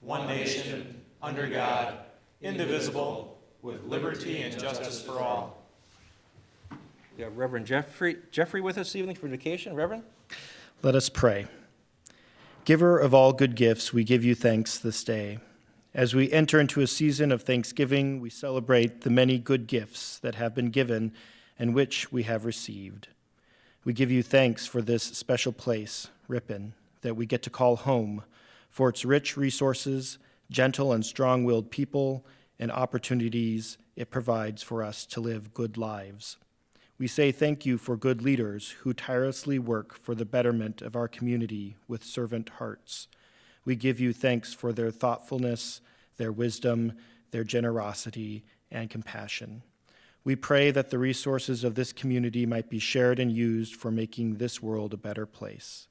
one nation, under God, indivisible, with liberty and justice for all. We have Reverend Jeffrey with us this evening for vacation. Reverend? Let us pray. Giver of all good gifts, we give you thanks this day. As we enter into a season of thanksgiving, we celebrate the many good gifts that have been given and which we have received. We give you thanks for this special place, Ripon, that we get to call home, for its rich resources, gentle and strong-willed people, and opportunities it provides for us to live good lives. We say thank you for good leaders who tirelessly work for the betterment of our community with servant hearts. We give you thanks for their thoughtfulness, their wisdom, their generosity, and compassion. We pray that the resources of this community might be shared and used for making this world a better place.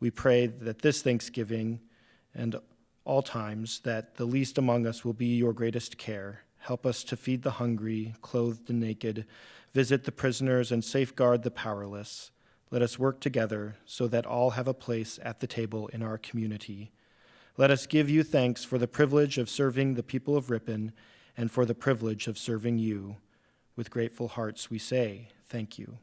We pray that this Thanksgiving and all times that the least among us will be your greatest care. Help us to feed the hungry, clothe the naked, visit the prisoners, and safeguard the powerless. Let us work together so that all have a place at the table in our community. Let us give you thanks for the privilege of serving the people of Ripon and for the privilege of serving you. With grateful hearts we say, thank you.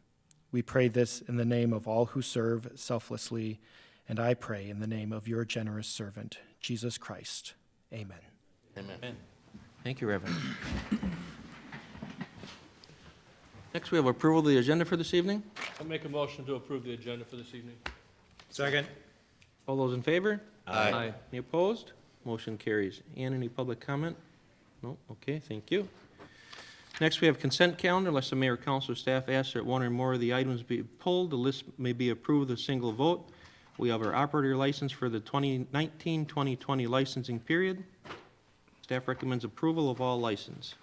We pray this in the name of all who serve selflessly, and I pray in the name of your generous servant, Jesus Christ. Amen. Amen. Thank you, Reverend. Next, we have approval of the agenda for this evening. I'll make a motion to approve the agenda for this evening. Second. All those in favor? Aye. Any opposed? Motion carries. And any public comment? No? Okay, thank you. Next, we have consent calendar. Unless the mayor, council, or staff asks that one or more of the items be pulled, the list may be approved with a single vote. We have our operator license for the 2019-2020 licensing period. Staff recommends approval of all license.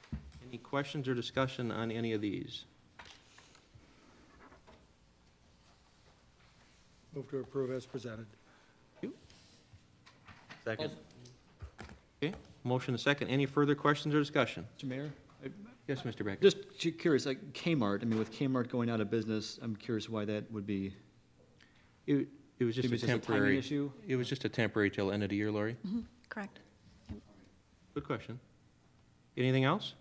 Any questions or discussion on any of these? Move to approve as presented. Second. Okay, motion and second. Any further questions or discussion? Mr. Mayor, Yes, Mr. Becker. just curious, like Kmart, I mean, with Kmart going out of business, I'm curious why that would be. It was just Maybe a it's just a timing temporary issue? It was just a temporary till end of the year, Lori. Correct. Good question. Anything else?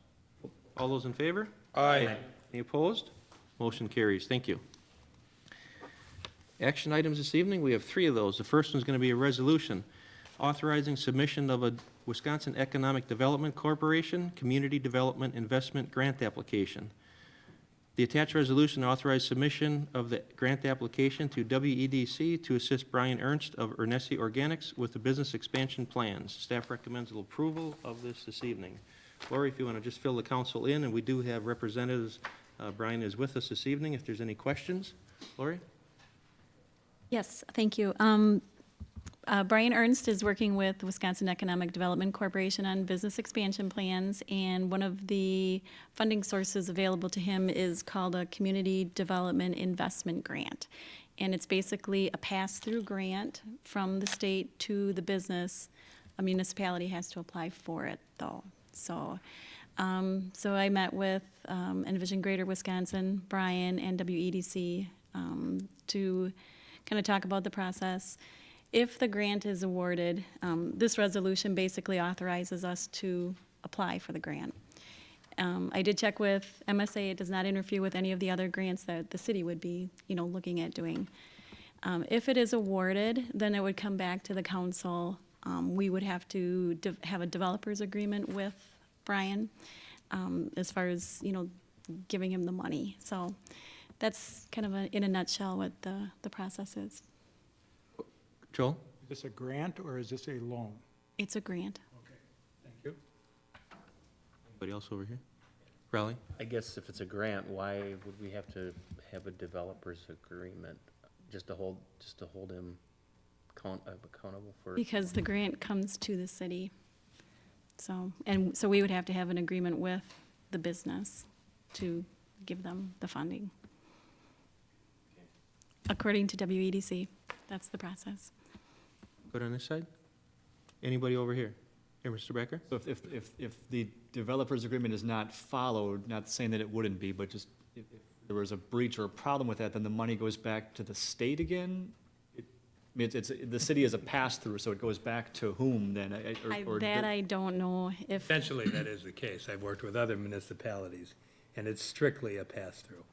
All those in favor? Aye. Any opposed? Motion carries. Thank you. Action items this evening, we have 3 of those. The first one's going to be a resolution authorizing submission of a Wisconsin Economic Development Corporation Community Development Investment Grant Application. The attached resolution authorized submission of the grant application to WEDC to assist Brian Ernst of Ernesti Organics with the business expansion plans. Staff recommends approval of this evening. Lori, if you want to just fill the council in, and we do have representatives. Brian is with us this evening. If there's any questions, Lori? Yes, thank you. Brian Ernst is working with the Wisconsin Economic Development Corporation on business expansion plans, and one of the funding sources available to him is called a Community Development Investment Grant. And it's basically a pass-through grant from the state to the business. A municipality has to apply for it, though. So I met with Envision Greater Wisconsin, Brian, and WEDC to kind of talk about the process. If the grant is awarded, this resolution basically authorizes us to apply for the grant. I did check with MSA. It does not interfere with any of the other grants that the city would be, looking at doing. If it is awarded, then it would come back to the council. We would have to have a developer's agreement with Brian as far as, giving him the money. So that's kind of in a nutshell what the process is. Joel? Is this a grant or is this a loan? It's a grant. Okay, thank you. Anybody else over here? Raleigh? I guess if it's a grant, why would we have to have a developer's agreement just to hold him accountable for? Because the grant comes to the city. So we would have to have an agreement with the business to give them the funding. According to WEDC, that's the process. Good on this side? Anybody over here? Here, Mr. Becker? So if the developer's agreement is not followed, not saying that it wouldn't be, but just if there was a breach or a problem with that, then the money goes back to the state again? mean, the city is a pass-through, so it goes back to whom then? I don't know if, Essentially, that is the case. I've worked with other municipalities, and it's strictly a pass-through.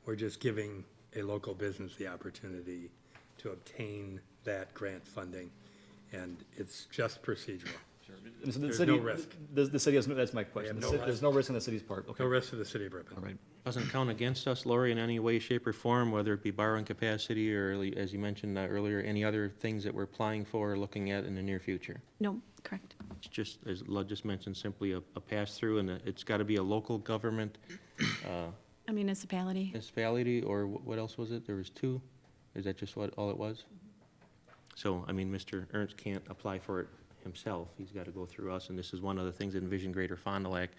We're just giving a local business the opportunity to obtain that grant funding, and it's just procedural. And so the There's city- no risk. The city has, that's my question. have no risk. There's no risk on the city's part, okay. No rest of the city of Ripon. All right. Doesn't count against us, Lori, in any way, shape, or form, whether it be borrowing capacity or, as you mentioned earlier, any other things that we're applying for or looking at in the near future. no, correct. It's just, as Lud just mentioned, simply a pass-through, and it's got to be a local government A municipality. municipality, or what else was it? There was two? Is that just all it was? So, I mean, Mr. Ernst can't apply for it himself. He's got to go through us, and this is one of the things that Envision Greater Fond du Lac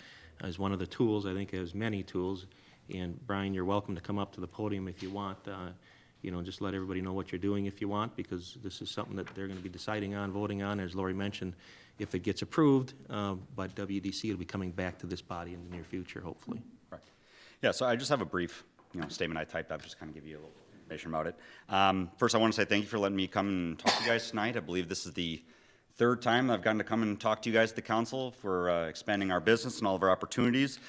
is one of the tools. I think it has many tools. And Brian, you're welcome to come up to the podium if you want. Just let everybody know what you're doing if you want, because this is something that they're going to be deciding on, voting on, as Lori mentioned, if it gets approved. But WDC will be coming back to this body in the near future, hopefully. Right. Yeah, so I just have a brief, statement I typed up, just kind of give you a little information about it. First, I want to say thank you for letting me come and talk to you guys tonight. I believe this is the third time I've gotten to come and talk to you guys at the council for expanding our business and all of our opportunities.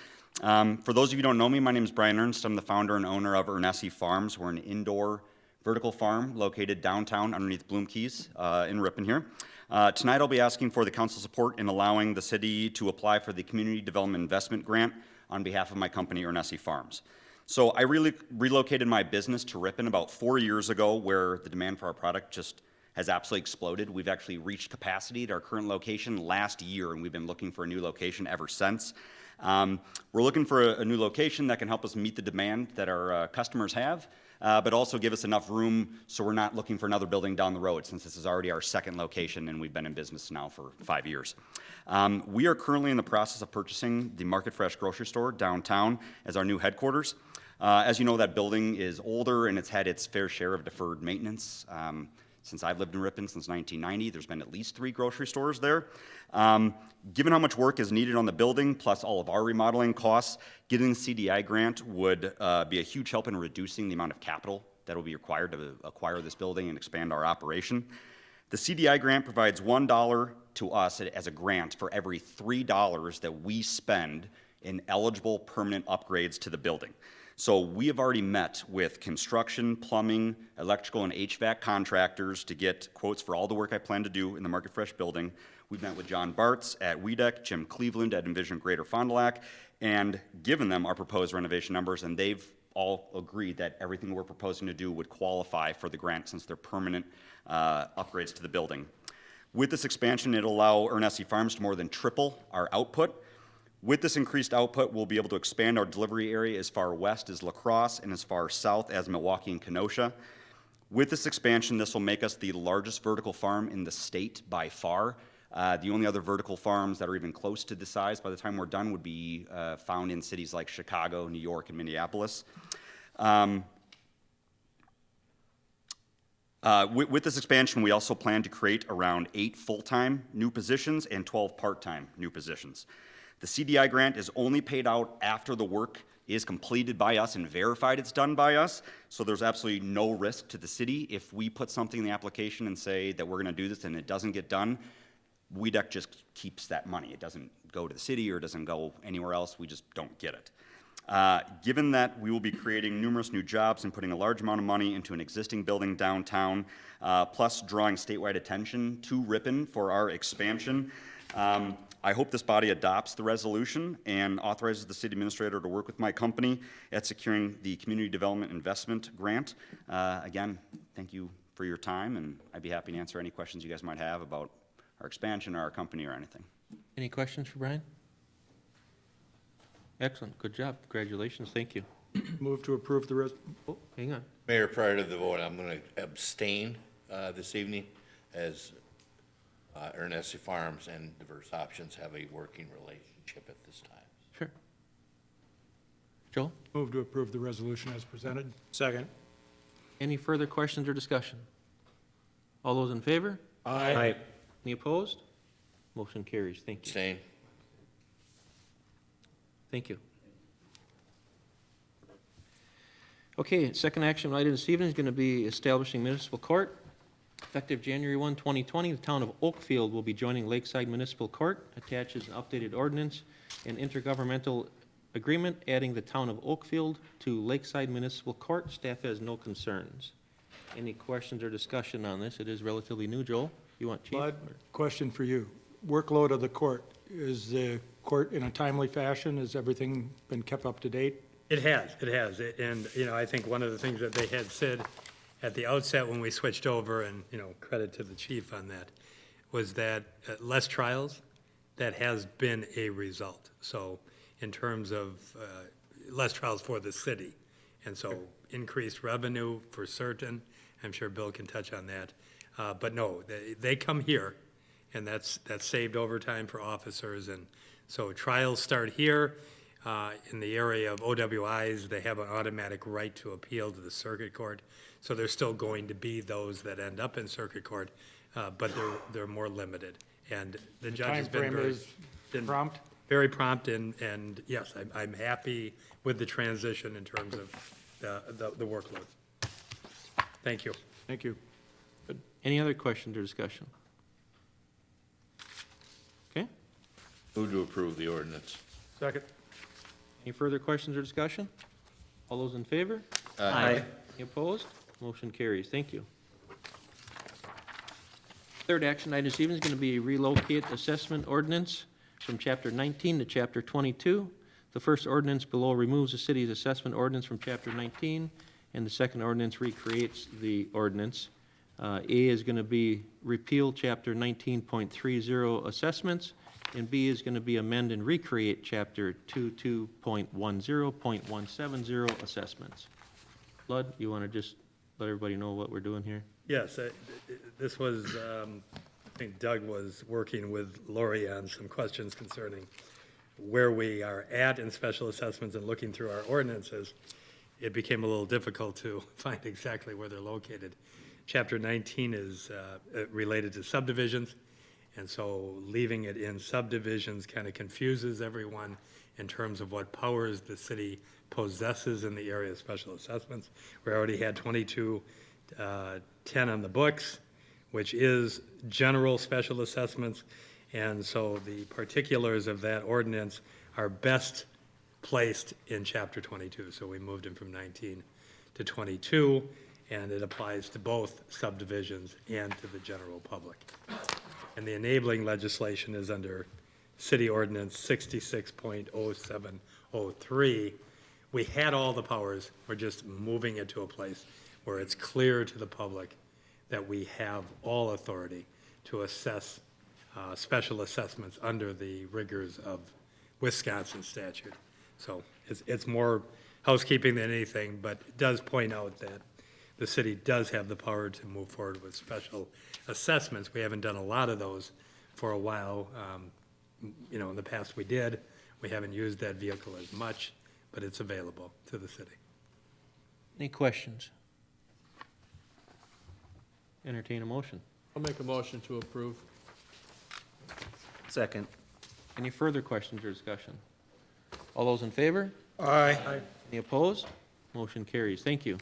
For those of you who don't know me, my name is Brian Ernst. I'm the founder and owner of Ernest Farms. We're an indoor vertical farm located downtown underneath Bloom Keys in Ripon here. Tonight I'll be asking for the council support in allowing the city to apply for the Community Development Investment Grant on behalf of my company, Ernest Farms. So I really relocated my business to Ripon about 4 years ago, where the demand for our product just has absolutely exploded. We've actually reached capacity at our current location last year, and we've been looking for a new location ever since. We're looking for a new location that can help us meet the demand that our customers have, but also give us enough room so we're not looking for another building down the road, since this is already our second location and we've been in business now for 5 years. We are currently in the process of purchasing the Market Fresh grocery store downtown as our new headquarters. As you know, that building is older and it's had its fair share of deferred maintenance. Since I've lived in Ripon since 1990, there's been at least 3 grocery stores there. Given how much work is needed on the building, plus all of our remodeling costs, getting the CDI grant would be a huge help in reducing the amount of capital that will be required to acquire this building and expand our operation. The CDI grant provides $1 to us as a grant for every $3 that we spend in eligible permanent upgrades to the building. So we have already met with construction, plumbing, electrical, and HVAC contractors to get quotes for all the work I plan to do in the Market Fresh building. We've met with John Bartz at WEDEC, Jim Cleveland at Envision Greater Fond du Lac, and given them our proposed renovation numbers, and they've all agreed that everything we're proposing to do would qualify for the grant since they're permanent upgrades to the building. With this expansion, it'll allow Ernest Farms to more than triple our output. With this increased output, we'll be able to expand our delivery area as far west as La Crosse and as far south as Milwaukee and Kenosha. With this expansion, this will make us the largest vertical farm in the state by far. The only other vertical farms that are even close to the size by the time we're done would be found in cities like Chicago, New York, and Minneapolis. With this expansion, we also plan to create around 8 full-time new positions and 12 part-time new positions. The CDI grant is only paid out after the work is completed by us and verified it's done by us, so there's absolutely no risk to the city. If we put something in the application and say that we're going to do this and it doesn't get done, WEDEC just keeps that money. It doesn't go to the city or it doesn't go anywhere else. We just don't get it. Given that we will be creating numerous new jobs and putting a large amount of money into an existing building downtown, plus drawing statewide attention to Ripon for our expansion, I hope this body adopts the resolution and authorizes the city administrator to work with my company at securing the Community Development Investment Grant. Again, thank you for your time, and I'd be happy to answer any questions you guys might have about our expansion or our company or anything. Any questions for Brian? Excellent, good job, congratulations, thank you. Move to approve the Oh, hang on. Mayor, prior to the vote, I'm going to abstain this evening as Ernest Farms and Diverse Options have a working relationship at this time. Sure. Joel? Move to approve the resolution as presented. Second. Any further questions or discussion? All those in favor? Aye. Any opposed? Motion carries, thank you. Abstain. Thank you. Okay, second action item this evening is going to be establishing municipal court. Effective January 1, 2020, the town of Oakfield will be joining Lakeside Municipal Court. Attaches an updated ordinance and intergovernmental agreement adding the town of Oakfield to Lakeside Municipal Court. Staff has no concerns. Any questions or discussion on this? It is relatively new. Joel, you want chief? Bud, question for you. Workload of the court. Is the court in a timely fashion? Has everything been kept up to date? It has. And, I think one of the things that they had said at the outset when we switched over, and, credit to the chief on that, was that less trials, that has been a result. So in terms of less trials for the city. And so increased revenue for certain. I'm sure Bill can touch on that. But no, they come here, and that's saved overtime for officers. And so trials start here. In the area of OWIs, they have an automatic right to appeal to the circuit court. So there's still going to be those that end up in circuit court, but they're more limited. And the judge has been Timeframe is prompt? very prompt, and yes, I'm happy with the transition in terms of the workload. Thank you. Thank you. Any other questions or discussion? Okay. Move to approve the ordinance. Second. Any further questions or discussion? All those in favor? Aye. Any opposed? Motion carries. Thank you. Third action item this evening is going to be a relocate assessment ordinance from Chapter 19 to Chapter 22. The first ordinance below removes the city's assessment ordinance from Chapter 19, and the second ordinance recreates the ordinance. A is going to be repeal Chapter 19.30 assessments, and B is going to be amend and recreate Chapter 22.10.170 assessments. Bud, you want to just let everybody know what we're doing here? Yes, this was, I think Doug was working with Lori on some questions concerning where we are at in special assessments, and looking through our ordinances, it became a little difficult to find exactly where they're located. Chapter 19 is related to subdivisions, and so leaving it in subdivisions kind of confuses everyone in terms of what powers the city possesses in the area of special assessments. We already had 2210 on the books, which is general special assessments, and so the particulars of that ordinance are best placed in Chapter 22. So we moved it from 19 to 22, and it applies to both subdivisions and to the general public. And the enabling legislation is under City Ordinance 66.0703. We had all the powers, we're just moving it to a place where it's clear to the public that we have all authority to assess special assessments under the rigors of Wisconsin statute. So it's more housekeeping than anything, but it does point out that the city does have the power to move forward with special assessments. We haven't done a lot of those for a while. In the past we did. We haven't used that vehicle as much, but it's available to the city. Any questions? Entertain a motion. I'll make a motion to approve. Second. Any further questions or discussion? All those in favor? Aye. Any opposed? Motion carries. Thank you.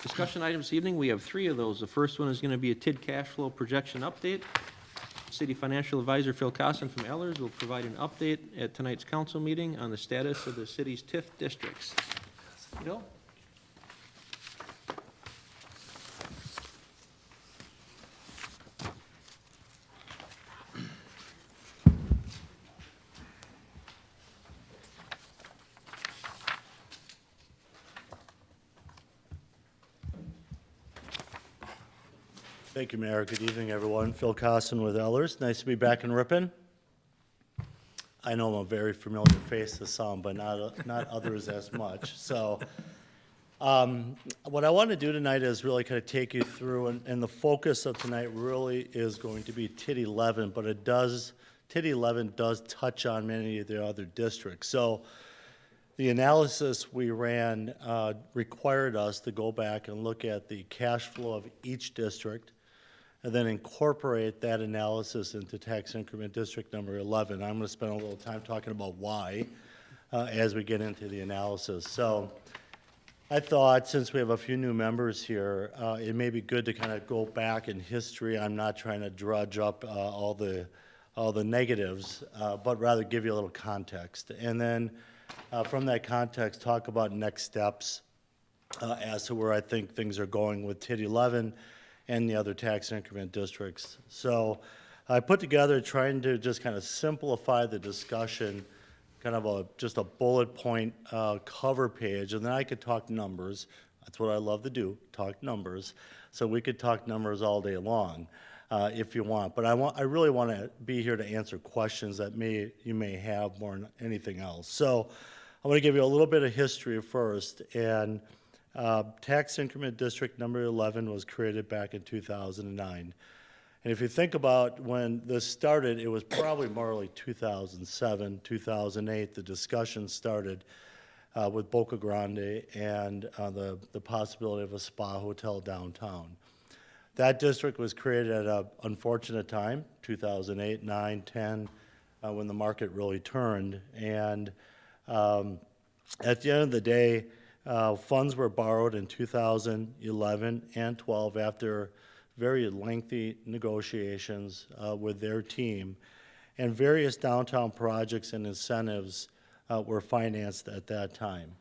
Discussion items this evening, we have three of those. The first one is going to be a TID cash flow projection update. City Financial Advisor Phil Costin from Ellers will provide an update at tonight's council meeting on the status of the city's TIF districts. Bill? Thank you, Mayor. Good evening, everyone. Phil Costin with Ellers. Nice to be back in Ripon. I know I'm a very familiar face to some, but not others as much. So what I want to do tonight is really kind of take you through, and the focus of tonight really is going to be TID 11, but TID 11 does touch on many of the other districts. So the analysis we ran required us to go back and look at the cash flow of each district, and then incorporate that analysis into tax increment district number 11. I'm going to spend a little time talking about why as we get into the analysis. So I thought, since we have a few new members here, it may be good to kind of go back in history. I'm not trying to drudge up all the negatives, but rather give you a little context. And then from that context, talk about next steps as to where I think things are going with TID 11 and the other tax increment districts. So I put together trying to just kind of simplify the discussion, kind of just a bullet point cover page, and then I could talk numbers. That's what I love to do, talk numbers. So we could talk numbers all day long if you want. But I really want to be here to answer questions that you may have more than anything else. So I want to give you a little bit of history first. And tax increment district number 11 was created back in 2009. And if you think about when this started, it was probably more like 2007, 2008, the discussion started with Boca Grande and the possibility of a spa hotel downtown. That district was created at an unfortunate time, 2008, 9, 10, when the market really turned. And at the end of the day, funds were borrowed in 2011 and 12 after very lengthy negotiations with their team, and various downtown projects and incentives were financed at that time.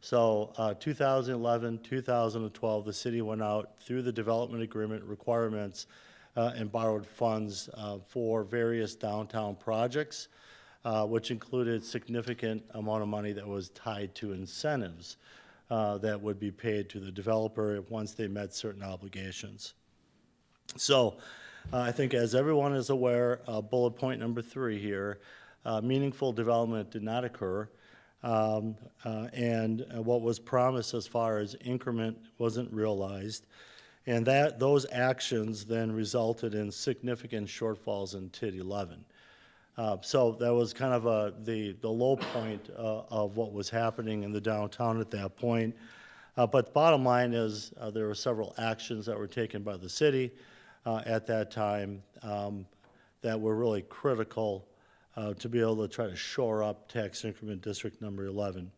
So 2011, 2012, the city went out through the development agreement requirements and borrowed funds for various downtown projects, which included significant amount of money that was tied to incentives that would be paid to the developer once they met certain obligations. So I think, as everyone is aware, bullet point number 3 here, meaningful development did not occur, and what was promised as far as increment wasn't realized, and those actions then resulted in significant shortfalls in TID 11. So that was kind of the low point of what was happening in the downtown at that point. But the bottom line is there were several actions that were taken by the city at that time that were really critical to be able to try to shore up tax increment district number 11.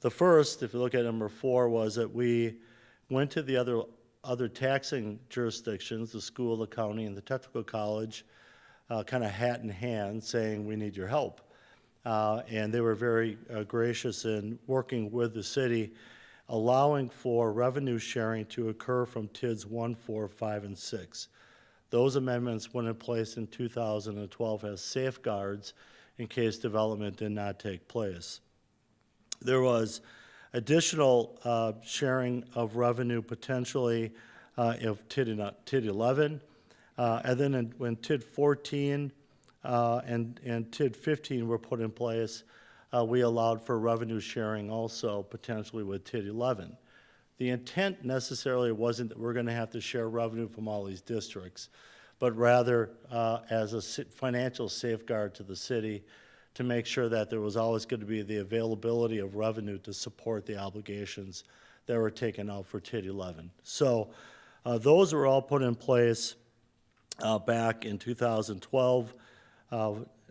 The first, if you look at number 4, was that we went to the other taxing jurisdictions, the school, the county, and the technical college, kind of hat in hand, saying we need your help. And they were very gracious in working with the city, allowing for revenue sharing to occur from TIDs 1, 4, 5, and 6. Those amendments went in place in 2012 as safeguards in case development did not take place. There was additional sharing of revenue potentially of TID 11, and then when TID 14 and TID 15 were put in place, we allowed for revenue sharing also potentially with TID 11. The intent necessarily wasn't that we're going to have to share revenue from all these districts, but rather as a financial safeguard to the city to make sure that there was always going to be the availability of revenue to support the obligations that were taken out for TID 11. So those were all put in place back in 2012,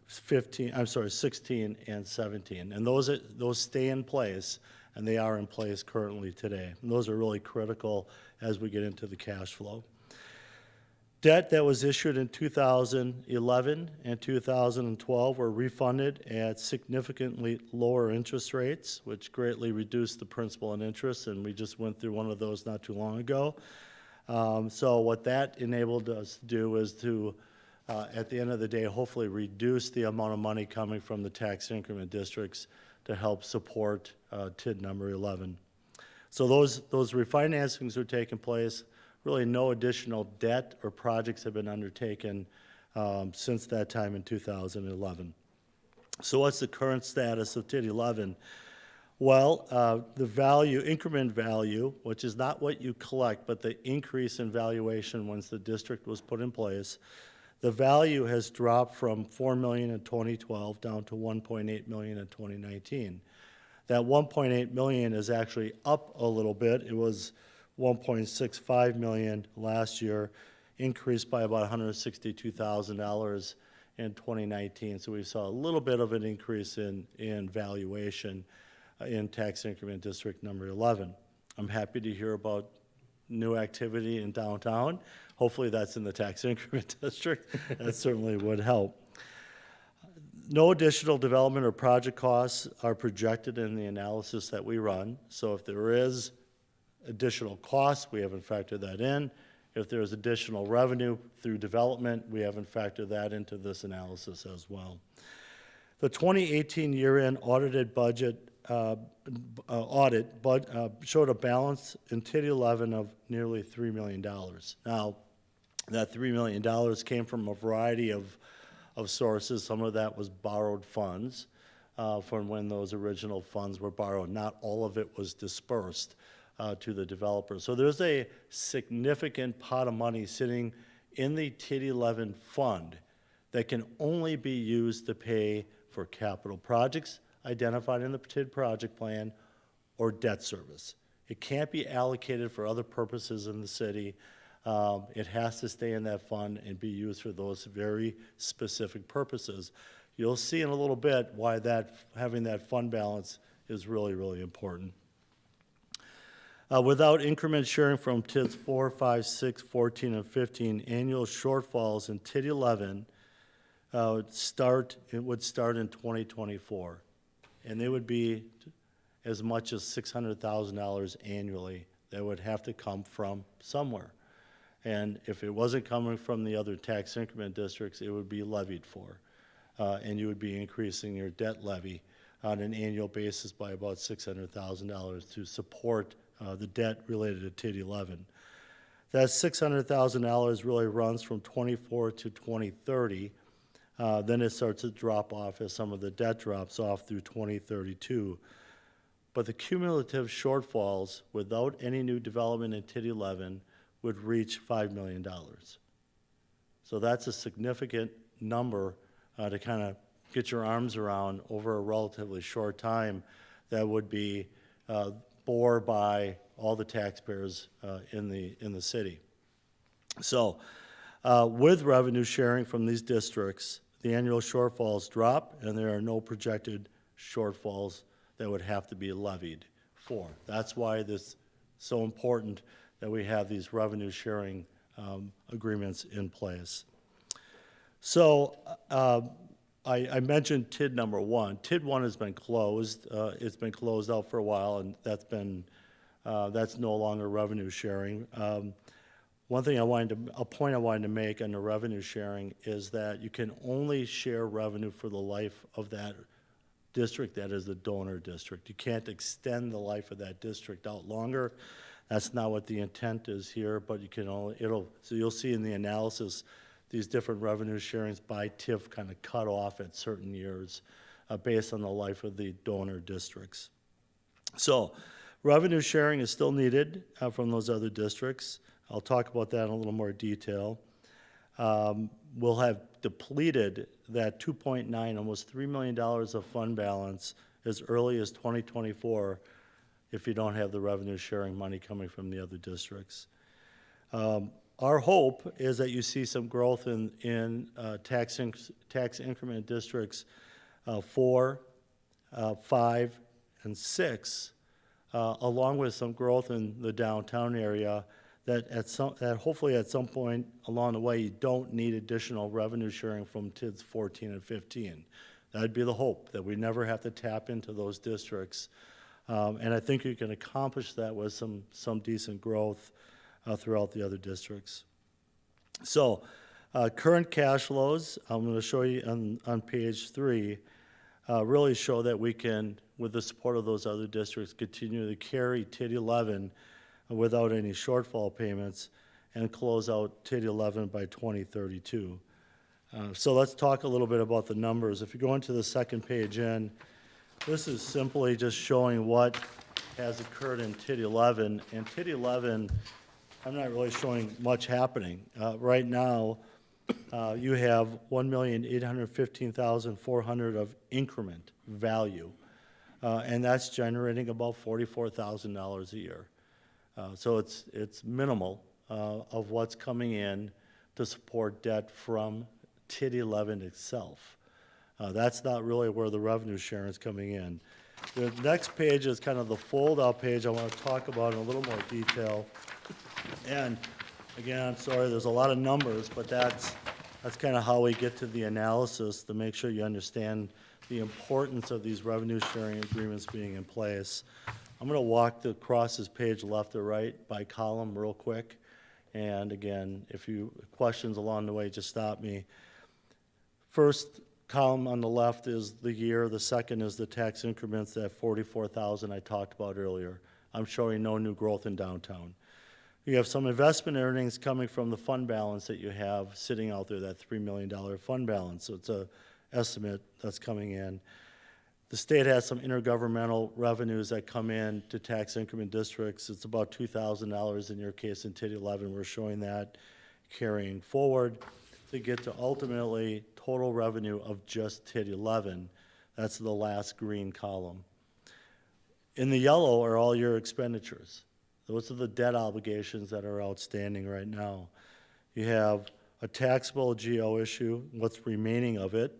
16 and 17. And those stay in place, and they are in place currently today. And those are really critical as we get into the cash flow. Debt that was issued in 2011 and 2012 were refunded at significantly lower interest rates, which greatly reduced the principal and interest, and we just went through one of those not too long ago. So what that enabled us to do is to, at the end of the day, hopefully reduce the amount of money coming from the tax increment districts to help support TID number 11. So those refinancings are taking place. Really no additional debt or projects have been undertaken since that time in 2011. So what's the current status of TID 11? Well, the value, increment value, which is not what you collect, but the increase in valuation once the district was put in place, the value has dropped from $4 million in 2012 down to $1.8 million in 2019. That $1.8 million is actually up a little bit. It was $1.65 million last year, increased by about $162,000 in 2019. So we saw a little bit of an increase in valuation in tax increment district number 11. I'm happy to hear about new activity in downtown. Hopefully that's in the tax increment district. That certainly would help. No additional development or project costs are projected in the analysis that we run. So if there is additional costs, we haven't factored that in. If there's additional revenue through development, we haven't factored that into this analysis as well. The 2018 year-end audited budget showed a balance in TID 11 of nearly $3 million. Now, that $3 million came from a variety of sources. Some of that was borrowed funds from when those original funds were borrowed. Not all of it was dispersed to the developers. So there's a significant pot of money sitting in the TID 11 fund that can only be used to pay for capital projects identified in the TID project plan or debt service. It can't be allocated for other purposes in the city. It has to stay in that fund and be used for those very specific purposes. You'll see in a little bit why having that fund balance is really, really important. Without increment sharing from TIDs 4, 5, 6, 14, and 15, annual shortfalls in TID 11 would start in 2024. And they would be as much as $600,000 annually that would have to come from somewhere. And if it wasn't coming from the other tax increment districts, it would be levied for. And you would be increasing your debt levy on an annual basis by about $600,000 to support the debt related to TID 11. That $600,000 really runs from 24 to 2030. Then it starts to drop off as some of the debt drops off through 2032. But the cumulative shortfalls without any new development in TID 11 would reach $5 million. So that's a significant number to kind of get your arms around over a relatively short time that would be bore by all the taxpayers in the city. So with revenue sharing from these districts, the annual shortfalls drop, and there are no projected shortfalls that would have to be levied for. That's why it's so important that we have these revenue sharing agreements in place. So I mentioned TID number 1. TID 1 has been closed. It's been closed out for a while, and that's no longer revenue sharing. One thing a point I wanted to make on the revenue sharing is that you can only share revenue for the life of that district that is the donor district. You can't extend the life of that district out longer. That's not what the intent is here, but you can only, so you'll see in the analysis, these different revenue sharings by TIF kind of cut off at certain years based on the life of the donor districts. So revenue sharing is still needed from those other districts. I'll talk about that in a little more detail. We'll have depleted that 2.9, almost $3 million of fund balance as early as 2024 if you don't have the revenue sharing money coming from the other districts. Our hope is that you see some growth in tax increment districts 4, 5, and 6, along with some growth in the downtown area that hopefully at some point along the way you don't need additional revenue sharing from TIDs 14 and 15. That'd be the hope, that we never have to tap into those districts. And I think you can accomplish that with some decent growth throughout the other districts. So current cash flows, I'm going to show you on page 3, really show that we can, with the support of those other districts, continue to carry TID 11 without any shortfall payments and close out TID 11 by 2032. So let's talk a little bit about the numbers. If you go into the second page in, this is simply just showing what has occurred in TID 11. And TID 11, I'm not really showing much happening. Right now, you have $1,815,400 of increment value, and that's generating about $44,000 a year. So it's minimal of what's coming in to support debt from TID 11 itself. That's not really where the revenue sharing is coming in. The next page is kind of the fold-out page I want to talk about in a little more detail. And again, I'm sorry, there's a lot of numbers, but that's kind of how we get to the analysis to make sure you understand the importance of these revenue sharing agreements being in place. I'm going to walk across this page left to right by column real quick. And again, if you questions along the way, just stop me. First column on the left is the year. The second is the tax increments at 44,000 I talked about earlier. I'm showing no new growth in downtown. You have some investment earnings coming from the fund balance that you have sitting out there, that $3 million fund balance. So it's an estimate that's coming in. The state has some intergovernmental revenues that come in to tax increment districts. It's about $2,000 in your case in TID 11. We're showing that carrying forward to get to ultimately total revenue of just TID 11. That's the last green column. In the yellow are all your expenditures. Those are the debt obligations that are outstanding right now. You have a taxable GO issue, what's remaining of it,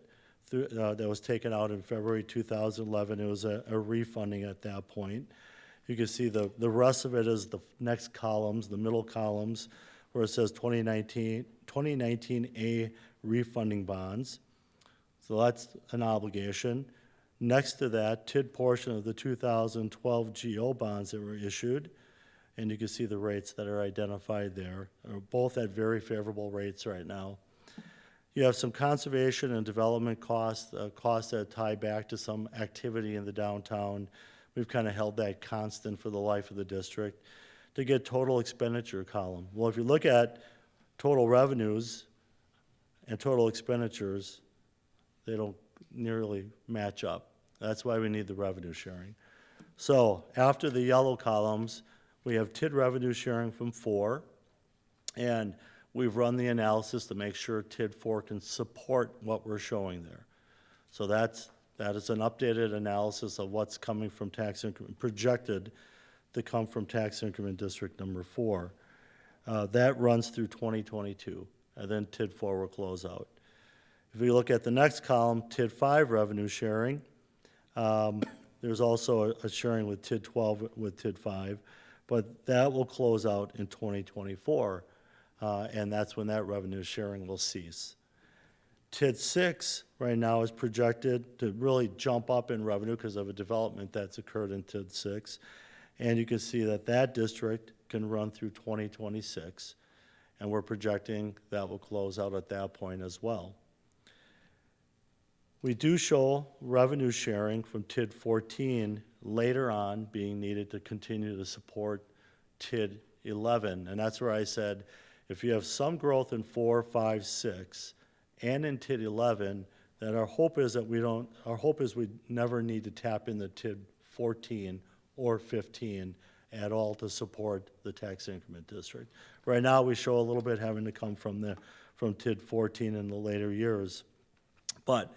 that was taken out in February 2011. It was a refunding at that point. You can see the rest of it is the next columns, the middle columns, where it says 2019A refunding bonds. So that's an obligation. Next to that, TID portion of the 2012 GO bonds that were issued. And you can see the rates that are identified there, are both at very favorable rates right now. You have some conservation and development costs, costs that tie back to some activity in the downtown. We've kind of held that constant for the life of the district to get total expenditure column. Well, if you look at total revenues and total expenditures, they don't nearly match up. That's why we need the revenue sharing. So after the yellow columns, we have TID revenue sharing from 4, and we've run the analysis to make sure TID 4 can support what we're showing there. So that is an updated analysis of what's coming from tax increment, projected to come from tax increment district number 4. That runs through 2022, and then TID 4 will close out. If we look at the next column, TID 5 revenue sharing, there's also a sharing with TID 12 with TID 5, but that will close out in 2024. And that's when that revenue sharing will cease. TID 6 right now is projected to really jump up in revenue because of a development that's occurred in TID 6. And you can see that that district can run through 2026. And we're projecting that will close out at that point as well. We do show revenue sharing from TID 14 later on being needed to continue to support TID 11. And that's where I said, if you have some growth in 4, 5, 6, and in TID 11, then our hope is we never need to tap into TID 14 or 15 at all to support the tax increment district. Right now, we show a little bit having to come from TID 14 in the later years. But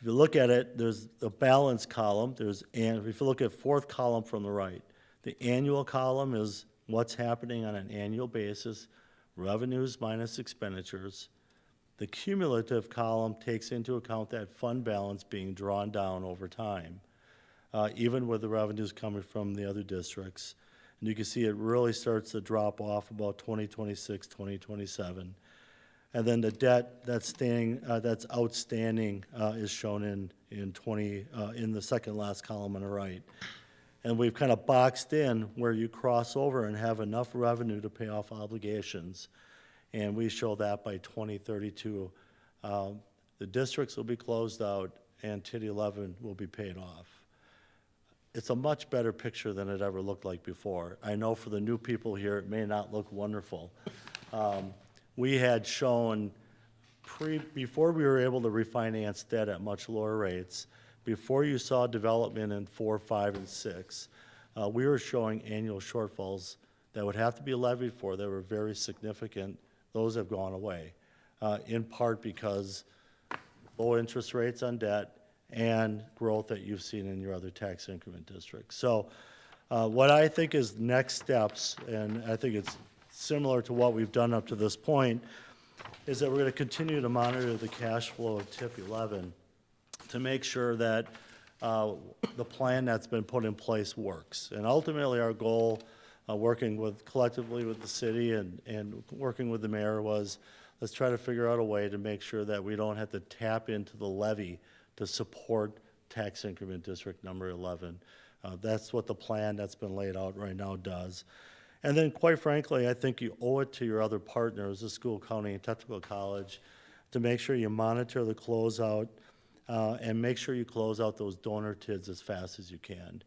if you look at it, there's the balance column. And if you look at fourth column from the right, the annual column is what's happening on an annual basis, revenues minus expenditures. The cumulative column takes into account that fund balance being drawn down over time, even with the revenues coming from the other districts. And you can see it really starts to drop off about 2026, 2027. And then the debt that's outstanding is shown in the second last column on the right. And we've kind of boxed in where you cross over and have enough revenue to pay off obligations. And we show that by 2032. The districts will be closed out and TID 11 will be paid off. It's a much better picture than it ever looked like before. I know for the new people here, it may not look wonderful. We had shown, before we were able to refinance debt at much lower rates, before you saw development in 4, 5, and 6, we were showing annual shortfalls that would have to be levied for that were very significant. Those have gone away, in part because low interest rates on debt and growth that you've seen in your other tax increment districts. So what I think is next steps, and I think it's similar to what we've done up to this point, is that we're going to continue to monitor the cash flow of TIF 11 to make sure that the plan that's been put in place works. And ultimately, our goal, working collectively with the city and working with the mayor was, let's try to figure out a way to make sure that we don't have to tap into the levy to support tax increment district number 11. That's what the plan that's been laid out right now does. And then, quite frankly, I think you owe it to your other partners, the school, county, and technical college, to make sure you monitor the closeout and make sure you close out those donor TIDs as fast as you can.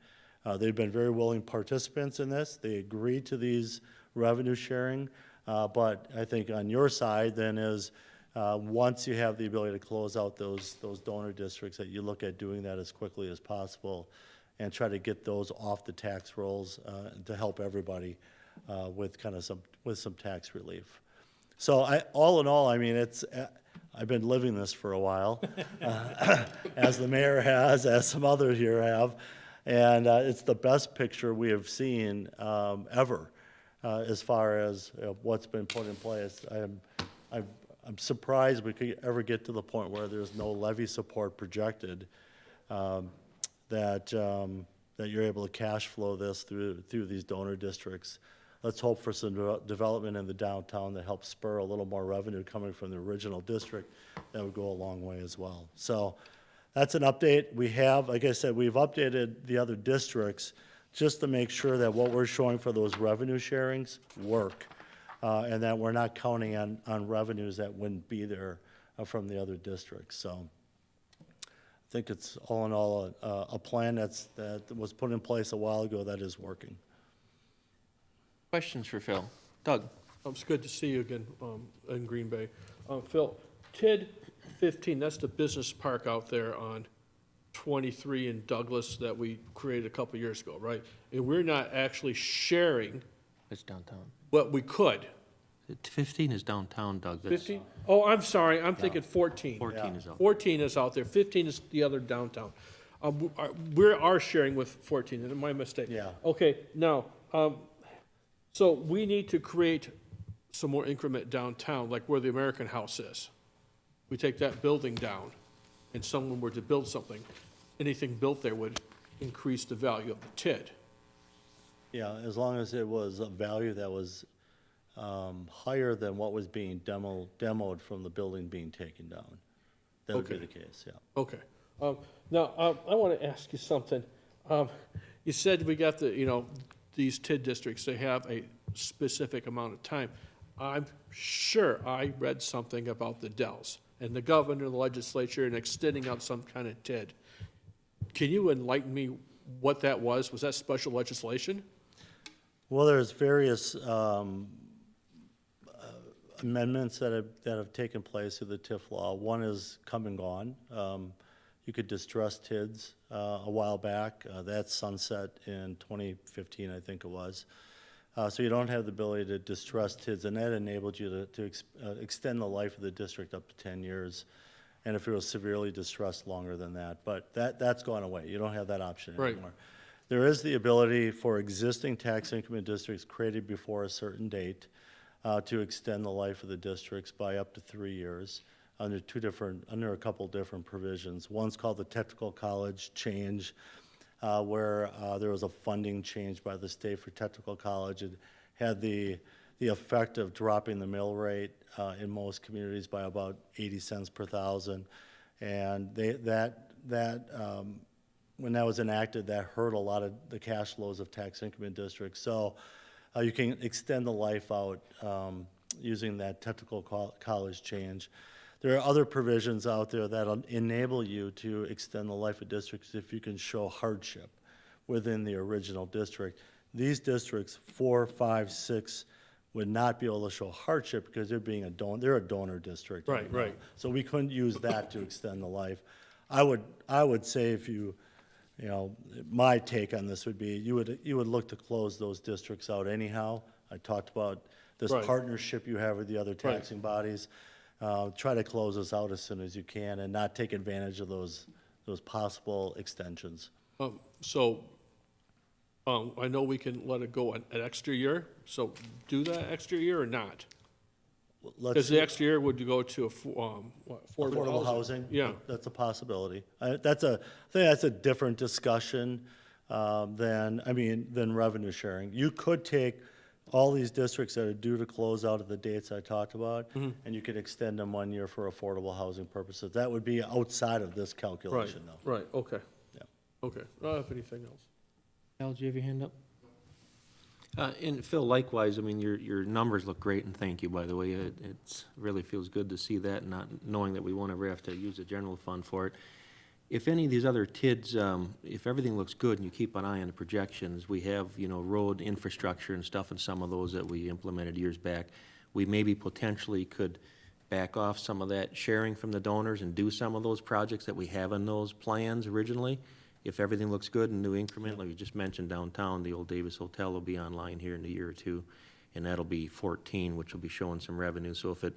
They've been very willing participants in this. They agreed to these revenue sharing, but I think on your side then is once you have the ability to close out those donor districts, that you look at doing that as quickly as possible and try to get those off the tax rolls to help everybody with some tax relief. So all in all, I mean, I've been living this for a while, as the mayor has, as some others here have, and it's the best picture we have seen ever as far as what's been put in place. I'm surprised we could ever get to the point where there's no levy support projected, that you're able to cash flow this through these donor districts. Let's hope for some development in the downtown that helps spur a little more revenue coming from the original district. That would go a long way as well. So that's an update. We have, like I said, we've updated the other districts just to make sure that what we're showing for those revenue sharings work, and that we're not counting on revenues that wouldn't be there from the other districts. So I think it's all in all a plan that was put in place a while ago that is working. Questions for Phil? Doug? It's good to see you again in Green Bay. Phil, TID 15, that's the business park out there on 23 in Douglas that we created a couple years ago, right? And we're not actually sharing It's downtown. what we could. 15 is downtown, Doug. That's- 15? Oh, I'm sorry, I'm thinking 14. 14 is out. 14 is out there, 15 is the other downtown. We are sharing with 14, and my mistake. Yeah. Okay, now, so we need to create some more increment downtown, like where the American House is. We take that building down, and someone were to build something, anything built there would increase the value of the TID. Yeah, as long as it was a value that was higher than what was being demoed from the building being taken down. That would be Okay. the case, yeah. Okay. Now, I want to ask you something. You said we got these TID districts, they have a specific amount of time. I'm sure I read something about the Dells and the governor, the legislature, and extending out some kind of TID. Can you enlighten me what that was? Was that special legislation? Well, there's various amendments that have taken place through the TIF law. One is come and gone. You could distress TIDs a while back. That sunset in 2015, I think it was. So you don't have the ability to distress TIDs, and that enabled you to extend the life of the district up to 10 years, and if it was severely distressed, longer than that. But that's gone away. You don't have that option Right. anymore. There is the ability for existing tax increment districts created before a certain date to extend the life of the districts by up to 3 years under a couple different provisions. One's called the technical college change, where there was a funding change by the state for technical college. It had the effect of dropping the mill rate in most communities by about 80 cents per thousand. And when that was enacted, that hurt a lot of the cash flows of tax increment districts. So you can extend the life out using that technical college change. There are other provisions out there that enable you to extend the life of districts if you can show hardship within the original district. These districts, 4, 5, 6, would not be able to show hardship because they're a donor district. Right, now. right. So we couldn't use that to extend the life. I would say if my take on this would be you would look to close those districts out anyhow. I talked about this Right. partnership you have with the other taxing bodies. Try to close us out as soon as you can and not take advantage of those possible extensions. I know we can let it go an extra year, so do that extra year or not? let's. Because next year would you go to Affordable housing? Yeah. That's a possibility. I think that's a different discussion than revenue sharing. You could take all these districts that are due to close out at the dates I talked about, and you could extend them 1 year for affordable housing purposes. That would be outside of this Right, calculation, though. right, okay. Yeah. Okay, I don't have anything else. Al, do you have your hand up? And Phil, likewise, I mean, your numbers look great, and thank you, by the way. It's really feels good to see that, not knowing that we won't ever have to use the general fund for it. If any of these other TIDs, if everything looks good and you keep an eye on the projections, we have, road infrastructure and stuff in some of those that we implemented years back. We maybe potentially could back off some of that sharing from the donors and do some of those projects that we have in those plans originally. If everything looks good in new increment, like you just mentioned downtown, the old Davis Hotel will be online here in a year or two, and that'll be 14, which will be showing some revenue. So if it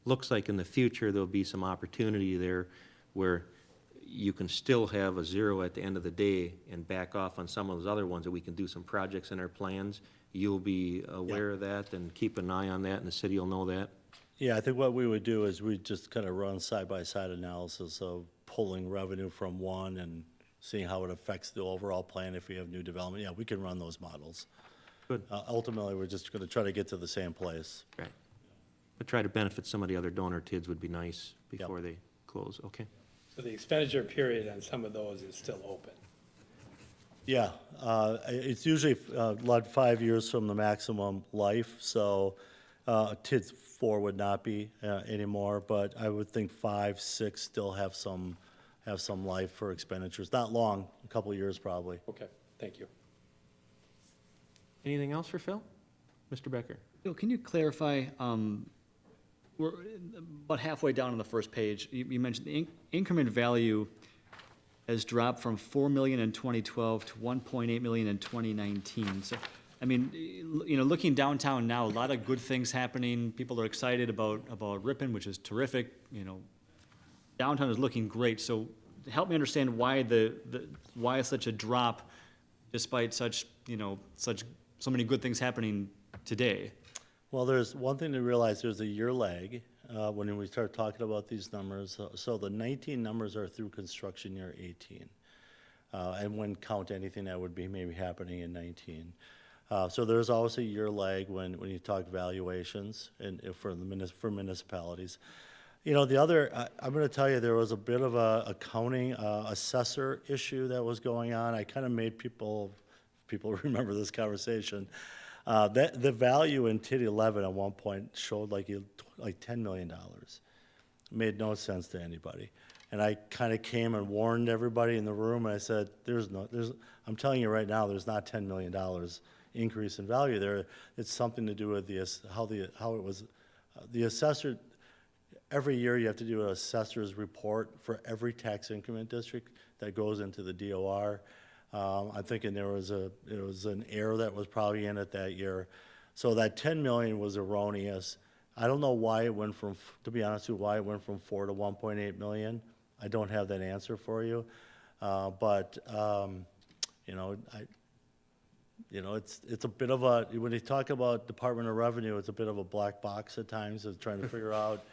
looks like in the future there'll be some opportunity there where you can still have a zero at the end of the day and back off on some of those other ones that we can do some projects in our plans, you'll be aware of that and keep an eye on that, and the city will know that. Yeah, I think what we would do is we'd just kind of run side-by-side analysis of pulling revenue from one and seeing how it affects the overall plan if we have new development. Yeah, we can run those models. Good. Ultimately, we're just going to try to get to the same place. Right. But try to benefit some of the other donor TIDs would be nice before they close, okay? So the expenditure period on some of those is still open. Yeah, it's usually led 5 years from the maximum life, so TID 4 would not be anymore, but I would think 5, 6 still have some life for expenditures. Not long, a couple of years probably. Okay, thank you. Anything else for Phil? Mr. Becker? Bill, can you clarify, we're about halfway down on the first page, you mentioned the increment value has dropped from 4 million in 2012 to 1.8 million in 2019. So, I mean, looking downtown now, a lot of good things happening. People are excited about Ripon, which is terrific. Downtown is looking great. So help me understand why why such a drop despite such so many good things happening today. Well, there's one thing to realize, there's a year lag when we start talking about these numbers. So the 19 numbers are through construction year 18. And when count anything that would be maybe happening in 19. So there's always a year lag when you talk valuations and for municipalities. The other, I'm going to tell you, there was a bit of a accounting assessor issue that was going on. I kind of made people remember this conversation. That the value in TID 11 at one point showed like $10 million. Made no sense to anybody. And I kind of came and warned everybody in the room, and I said, I'm telling you right now, there's not $10 million increase in value there. It's something to do with how it was, the assessor, every year you have to do an assessor's report for every tax increment district that goes into the DOR. I'm thinking there was an error that was probably in it that year. So that 10 million was erroneous. I don't know why it went from, to be honest with you, why it went from 4 to 1.8 million. I don't have that answer for you. It's a bit of a, when you talk about Department of Revenue, it's a bit of a black box at times of trying to figure out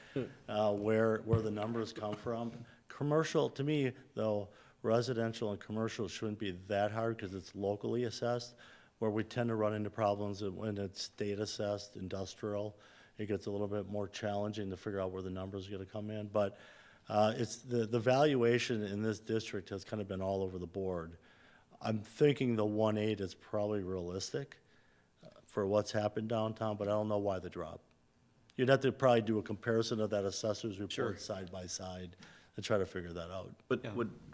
where the numbers come from. Commercial, to me, though, residential and commercial shouldn't be that hard because it's locally assessed, where we tend to run into problems when it's state assessed, industrial. It gets a little bit more challenging to figure out where the numbers are going to come in. But it's the valuation in this district has kind of been all over the board. I'm thinking the 1.8 is probably realistic for what's happened downtown, but I don't know why the drop. You'd have to probably do a comparison of that assessor's report side by side and try to figure that out. But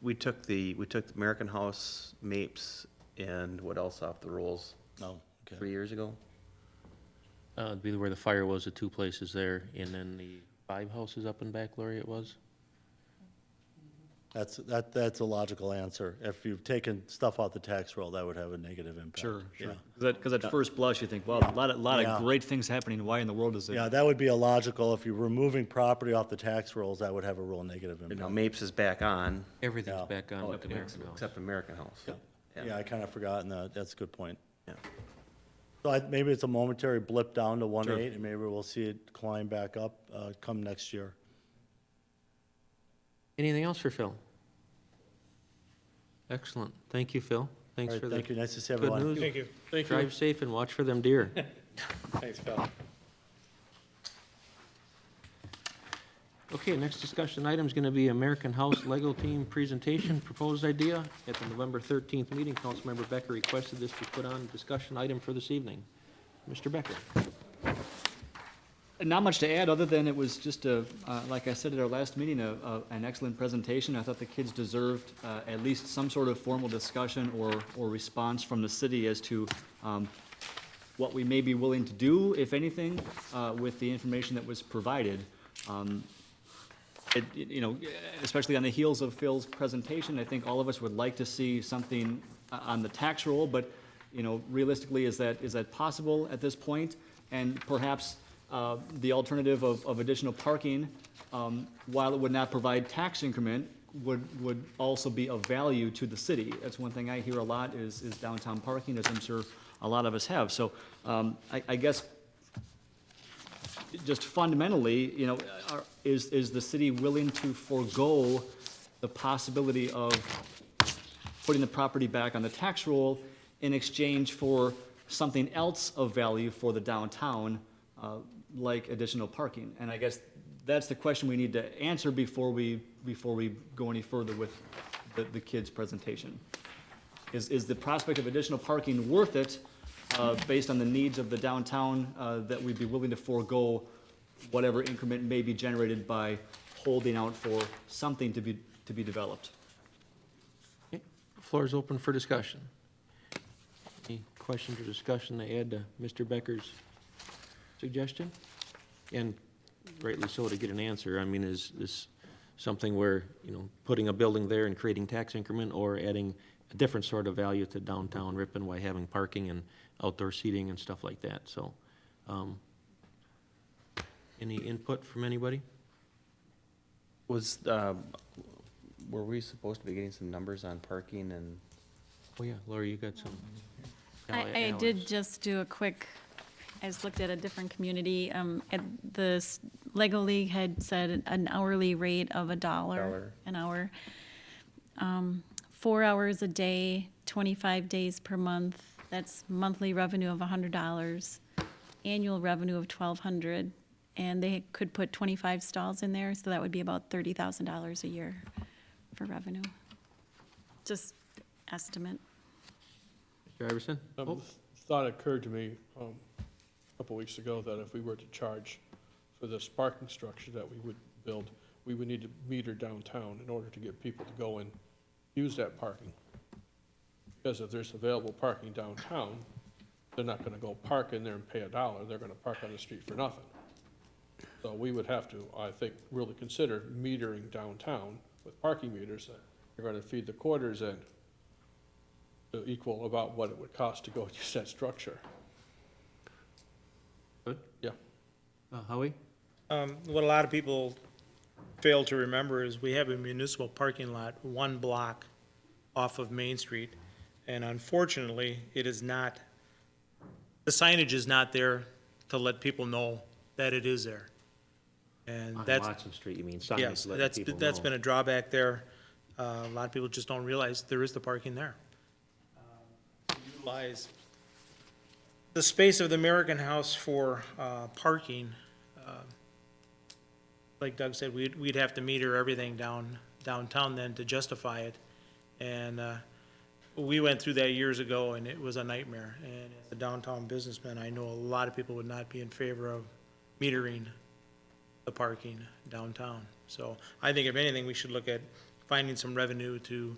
we took the American House, MAPES, and what else off the rolls? No, okay. 3 years ago? It'd be where the fire was, the two places there, and then the 5 houses up in back, Lori, it was? That's a logical answer. If you've taken stuff off the tax roll, that would have a negative impact. Sure. Yeah. Because at first blush, you think, well, a lot of great things happening. Why in the world is it? Yeah, that would be a logical, if you're removing property off the tax rolls, that would have a real negative And impact. now MAPES is back on, Everything's Yeah. back on with the American House. except American House. Yeah, I kind of forgotten that. That's a good point. Yeah. So maybe it's a momentary blip down to 1.8, and maybe we'll see it climb back up come next year. Anything else for Phil? Excellent. Thank you, Phil. All Thanks right, for the thank you, nice to see good everyone. news. Thank you. Thank you. Drive safe and watch for them deer. Thanks, Phil. Okay, next discussion item is going to be American House Lego Team presentation, proposed idea. At the November 13th meeting, Councilmember Becker requested this be put on discussion item for this evening. Mr. Becker. Not much to add, other than it was just like I said at our last meeting, an excellent presentation. I thought the kids deserved at least some sort of formal discussion or response from the city as to what we may be willing to do, if anything, with the information that was provided. You know, especially on the heels of Phil's presentation, I think all of us would like to see something on the tax roll, but, you know, realistically, is that possible at this point? And perhaps the alternative of additional parking, while it would not provide tax increment, would also be of value to the city. That's one thing I hear a lot is downtown parking, as I'm sure a lot of us have. So I guess just fundamentally, you know, is the city willing to forego the possibility of putting the property back on the tax roll in exchange for something else of value for the downtown, like additional parking? And I guess that's the question we need to answer before we go any further with the kids' presentation. Is the prospect of additional parking worth it, based on the needs of the downtown, that we'd be willing to forego whatever increment may be generated by holding out for something to be developed? Okay, floor is open for discussion. Any questions or discussion to add to Mr. Becker's suggestion? And rightly so, to get an answer. I mean, is this something where, you know, putting a building there and creating tax increment, or adding a different sort of value to downtown Ripon by having parking and outdoor seating and stuff like that? So, any input from anybody? Was, were we supposed to be getting some numbers on parking and? Oh, yeah, Laura, you got some. I did just do a quick, I just looked at a different community. Lego League had said an hourly rate of $1 an hour. 4 hours a day, 25 days per month. That's monthly revenue of $100, annual revenue of $1,200. And they could put 25 stalls in there, so that would be about $30,000 a year for revenue. Just estimate. Mr. Iverson? Thought occurred to me a couple weeks ago that if we were to charge for this parking structure that we would build, we would need to meter downtown in order to get people to go and use that parking. Because if there's available parking downtown, they're not gonna go park in there and pay $1, they're gonna park on the street for nothing. So we would have to, I think, really consider metering downtown with parking meters that are gonna feed the quarters in to equal about what it would cost to go use that structure. Good. Yeah. Howie? What a lot of people fail to remember is we have a municipal parking lot 1 block off of Main Street. And unfortunately, it is not, the signage is not there to let people know that it is there. And On that's, Watson Street, you mean, signage yes, to let people that's know. been a drawback there. A lot of people just don't realize there is the parking there. Utilize the space of the American House for parking. Like Doug said, we'd have to meter everything downtown then to justify it. And we went through that years ago, and it was a nightmare. And as a downtown businessman, I know a lot of people would not be in favor of metering the parking downtown. So I think if anything, we should look at finding some revenue to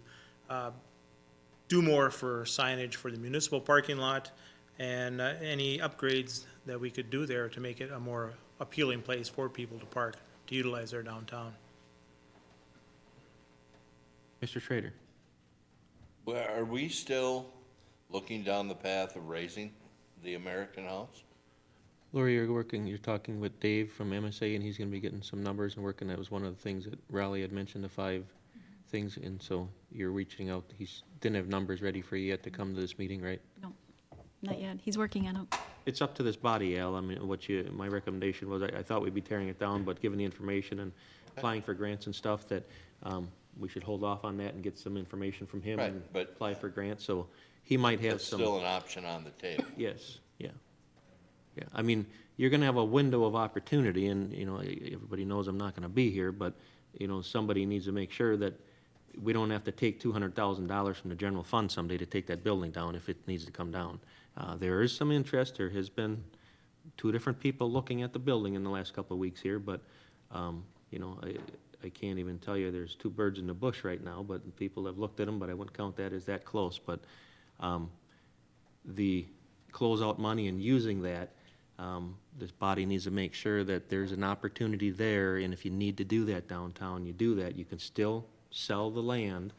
do more for signage for the municipal parking lot, and any upgrades that we could do there to make it a more appealing place for people to park, to utilize their downtown. Mr. Schrader? Well, are we still looking down the path of raising the American House? Lori, you're talking with Dave from MSA, and he's gonna be getting some numbers and working. That was one of the things that Raleigh had mentioned, the 5 things, and so you're reaching out. He didn't have numbers ready for you yet to come to this meeting, right? No. not yet. He's working on it. It's up to this body, Al. I mean, my recommendation was, I thought we'd be tearing it down, but given the information and applying for grants and stuff, that we should hold off on that and get some information from him Right, and but- apply for grants, so he might have It's some. still an option on the table. Yes, yeah. Yeah, I mean, you're gonna have a window of opportunity, and, everybody knows I'm not gonna be here, but, somebody needs to make sure that we don't have to take $200,000 from the general fund someday to take that building down if it needs to come down. There is some interest. There has been 2 different people looking at the building in the last couple of weeks here, but, I can't even tell you, there's 2 birds in the bush right now, but people have looked at them, but I wouldn't count that as that close. But the closeout money and using that, this body needs to make sure that there's an opportunity there, and if you need to do that downtown, you do that. You can still sell the land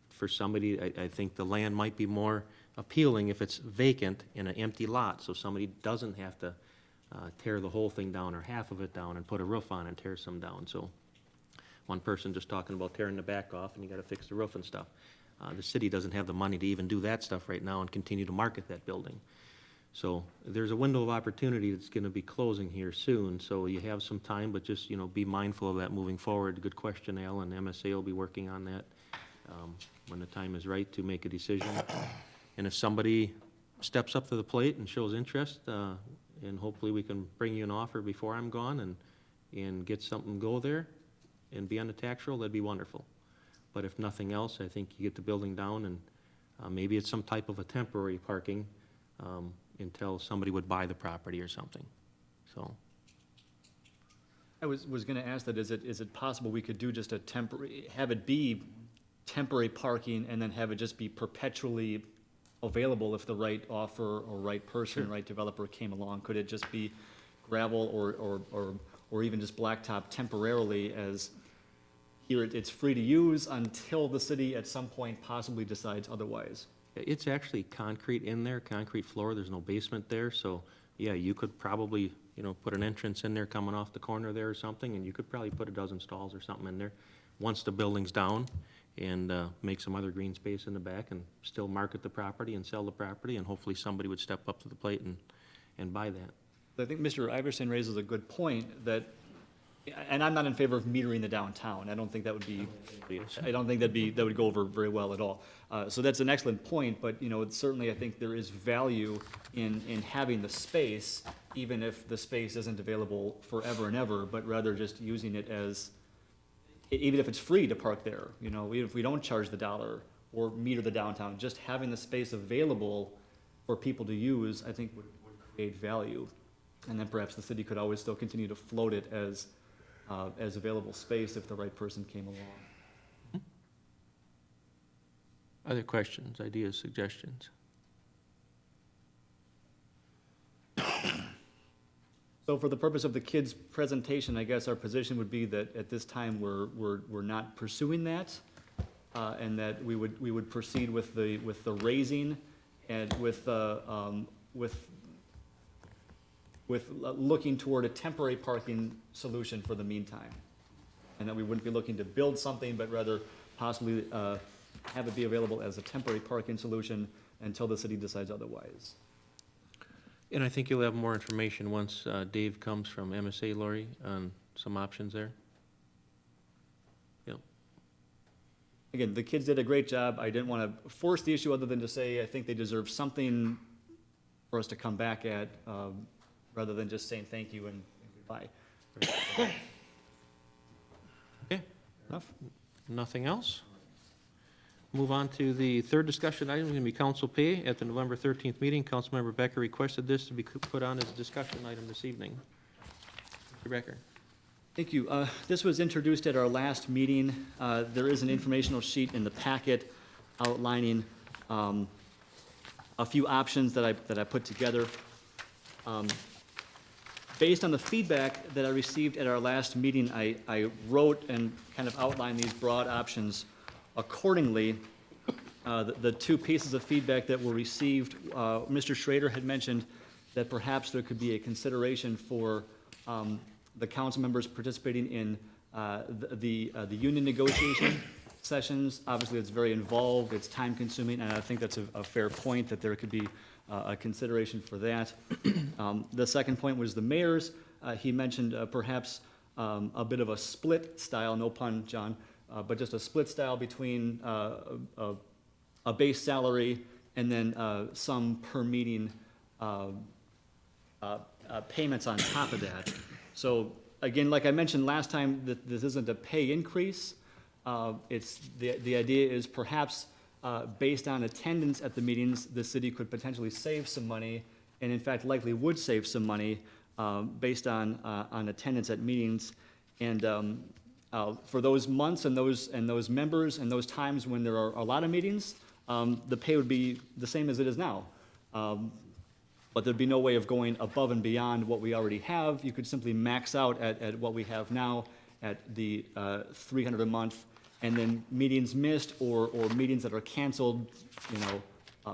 for somebody. I think the land might be more appealing if it's vacant in an empty lot, so somebody doesn't have to tear the whole thing down or half of it down and put a roof on and tear some down. So one person just talking about tearing the back off, and you gotta fix the roof and stuff. The city doesn't have the money to even do that stuff right now and continue to market that building. So there's a window of opportunity that's gonna be closing here soon, so you have some time, but just, be mindful of that moving forward. Good question, Al, and MSA will be working on that when the time is right to make a decision. And if somebody steps up to the plate and shows interest, and hopefully we can bring you an offer before I'm gone and get something go there and be on the tax roll, that'd be wonderful. But if nothing else, I think you get the building down, and maybe it's some type of a temporary parking until somebody would buy the property or something, so. I was gonna ask that, is it possible we could do just a have it be temporary parking and then have it just be perpetually available if the right offer or right person, right developer came along? Could it just be gravel or even just blacktop temporarily as here it's free to use until the city at some point possibly decides otherwise? It's actually concrete in there, concrete floor, there's no basement there, so, yeah, you could probably, put an entrance in there coming off the corner there or something, and you could probably put a dozen stalls or something in there once the building's down, and make some other green space in the back and still market the property and sell the property, and hopefully somebody would step up to the plate and buy that. I think Mr. Iverson raises a good point that, and I'm not in favor of metering the downtown. I don't think that would be, I don't think that would go over very well at all. So that's an excellent point, but, it's certainly, I think there is value in having the space, even if the space isn't available forever and ever, but rather just using it as, even if it's free to park there, even if we don't charge the $1 or meter the downtown, just having the space available for people to use, I think would create value. And then perhaps the city could always still continue to float it as available space if the right person came along. Other questions, ideas, suggestions? So for the purpose of the kids' presentation, I guess our position would be that at this time, we're not pursuing that, and that we would proceed with the raising and with looking toward a temporary parking solution for the meantime. And that we wouldn't be looking to build something, but rather possibly have it be available as a temporary parking solution until the city decides otherwise. And I think you'll have more information once Dave comes from MSA, Lori, on some options there. Yep. Again, the kids did a great job. I didn't want to force the issue other than to say I think they deserve something for us to come back at, rather than just saying thank you and goodbye. Okay, Enough? nothing else? Move on to the third discussion item, going to be council pay. At the November 13th meeting, Councilmember Becker requested this to be put on as a discussion item this evening. Mr. Becker. Thank you. This was introduced at our last meeting. There is an informational sheet in the packet outlining a few options that I put together. Based on the feedback that I received at our last meeting, I wrote and kind of outlined these broad options accordingly. The 2 pieces of feedback that were received, Mr. Schrader had mentioned that perhaps there could be a consideration for the council members participating in the union negotiation sessions. Obviously, it's very involved, it's time consuming, and I think that's a fair point, that there could be a consideration for that. The second point was the mayor's. He mentioned perhaps a bit of a split style, no pun, John, but just a split style between a base salary and then some per meeting payments on top of that. So again, like I mentioned last time, that this isn't a pay increase. It's the idea is perhaps based on attendance at the meetings, the city could potentially save some money, and in fact likely would save some money based on attendance at meetings. And for those months and those members and those times when there are a lot of meetings, the pay would be the same as it is now. But there'd be no way of going above and beyond what we already have. You could simply max out at what we have now at the $300 a month, and then meetings missed or meetings that are canceled,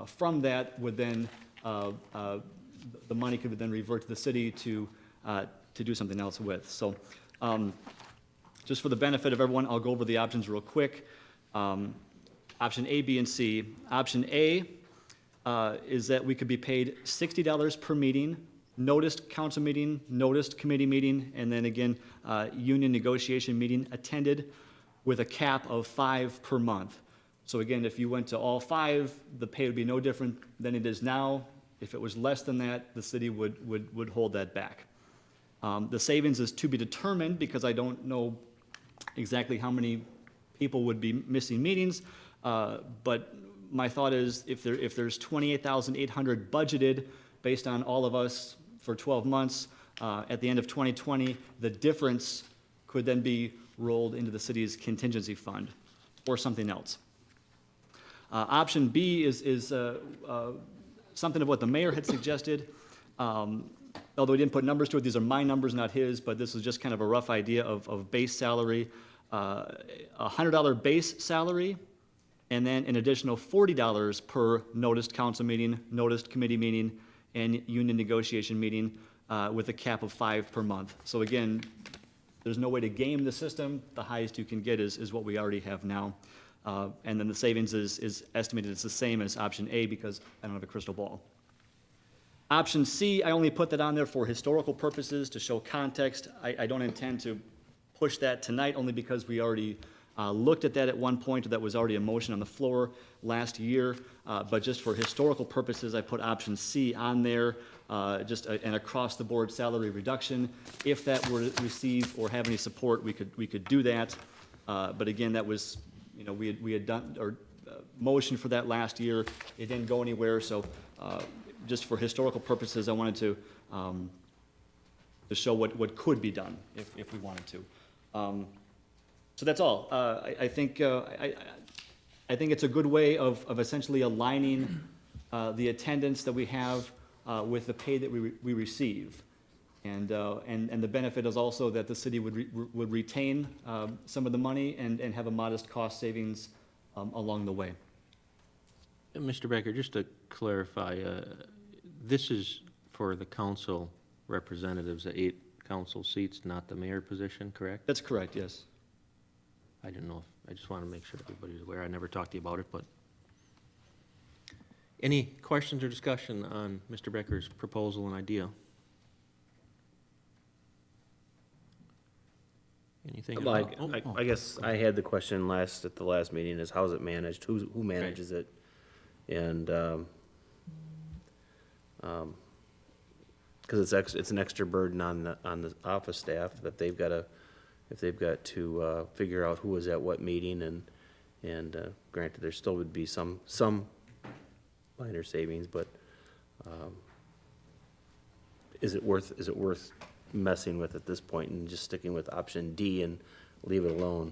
from that would then, the money could then revert to the city to do something else with. So just for the benefit of everyone, I'll go over the options real quick. Option A, B, and C. Option A is that we could be paid $60 per meeting, noticed council meeting, noticed committee meeting, and then again, union negotiation meeting attended with a cap of 5 per month. So again, if you went to all 5, the pay would be no different than it is now. If it was less than that, the city would hold that back. The savings is to be determined because I don't know exactly how many people would be missing meetings, but my thought is if there's $28,800 budgeted based on all of us for 12 months, at the end of 2020, the difference could then be rolled into the city's contingency fund or something else. Option B is something of what the mayor had suggested. Although he didn't put numbers to it, these are my numbers, not his, but this is just kind of a rough idea of base salary. $100 base salary, and then an additional $40 per noticed council meeting, noticed committee meeting, and union negotiation meeting with a cap of 5 per month. So again, there's no way to game the system. The highest you can get is what we already have now. And then the savings is estimated it's the same as option A because I don't have a crystal ball. Option C, I only put that on there for historical purposes to show context. I don't intend to push that tonight only because we already looked at that at one point. That was already a motion on the floor last year. But just for historical purposes, I put option C on there, just an across-the-board salary reduction. If that were to receive or have any support, we could do that. But again, that was, we had done or motion for that last year. It didn't go anywhere, so just for historical purposes, I wanted to show what could be done if we wanted to. So that's all. I think it's a good way of essentially aligning the attendance that we have with the pay that we receive. And the benefit is also that the city would retain some of the money and have a modest cost savings along the way. Mr. Becker, just to clarify, this is for the council representatives, the 8 council seats, not the mayor position, correct? That's correct, yes. I didn't know, I just want to make sure everybody's aware. I never talked to you about it, but. Any questions or discussion on Mr. Becker's proposal and idea? Anything? Well, I guess I had the question at the last meeting is how's it managed? Who manages it? And, because it's an extra burden on the office staff that they've got to figure out who was at what meeting and granted there still would be some minor savings, but is it worth messing with at this point and just sticking with option D and leave it alone?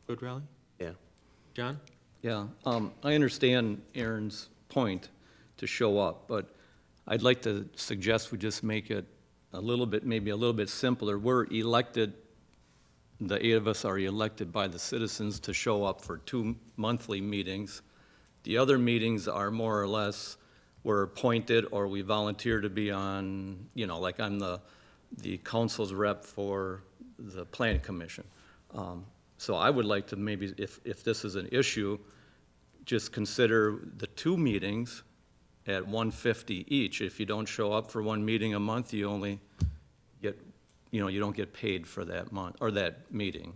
Good, Raleigh? Yeah. John? Yeah, I understand Aaron's point to show up, but I'd like to suggest we just make it maybe a little bit simpler. We're elected, the 8 of us are elected by the citizens to show up for 2 monthly meetings. The other meetings are more or less, we're appointed or we volunteer to be on, like I'm the council's rep for the planning commission. So I would like to maybe, if this is an issue, just consider the 2 meetings at $150 each. If you don't show up for 1 meeting a month, you only get, you don't get paid for that month, or that meeting.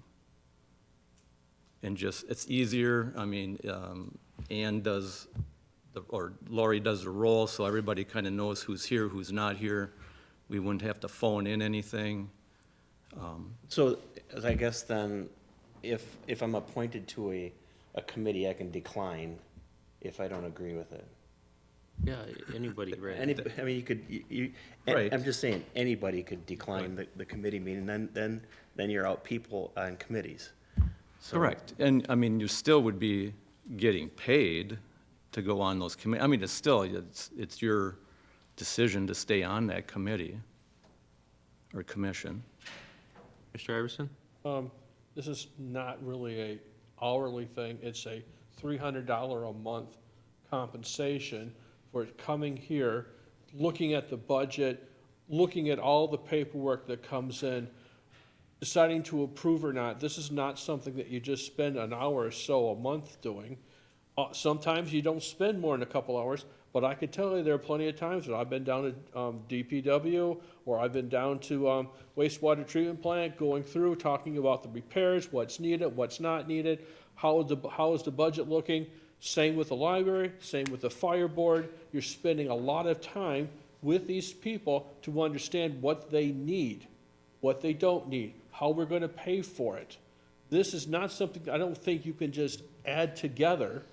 And just, it's easier, I mean, Ann does, or Lori does the roll, so everybody kind of knows who's here, who's not here. We wouldn't have to phone in anything. So I guess then, if I'm appointed to a committee, I can decline if I don't agree with it. Yeah, anybody, right? I mean, you could, Right. I'm just saying, anybody could decline the committee meeting, then you're out people on committees. So- Correct. And, I mean, you still would be getting paid to go on those committees. I mean, it's your decision to stay on that committee or commission. Mr. Iverson? This is not really a hourly thing, it's a $300 a month compensation for coming here, looking at the budget, looking at all the paperwork that comes in, deciding to approve or not. This is not something that you just spend an hour or so a month doing. Sometimes you don't spend more than a couple hours, but I can tell you there are plenty of times that I've been down to DPW, or I've been down to wastewater treatment plant, going through, talking about the repairs, what's needed, what's not needed, how is the budget looking. Same with the library, same with the fire board. You're spending a lot of time with these people to understand what they need, what they don't need, how we're going to pay for it. This is not something, I don't think you can just add together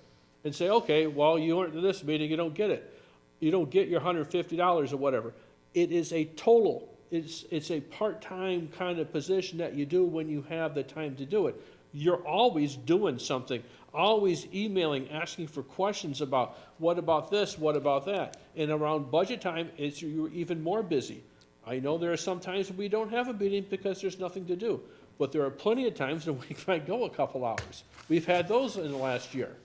and say, okay, well, you weren't in this meeting, you don't get it. You don't get your $150 or whatever. It is a total, it's a part-time kind of position that you do when you have the time to do it. You're always doing something, always emailing, asking for questions about, what about this, what about that? And around budget time, you're even more busy. I know there are some times when we don't have a meeting because there's nothing to do, but there are plenty of times when we might go a couple hours. We've had those in the last year.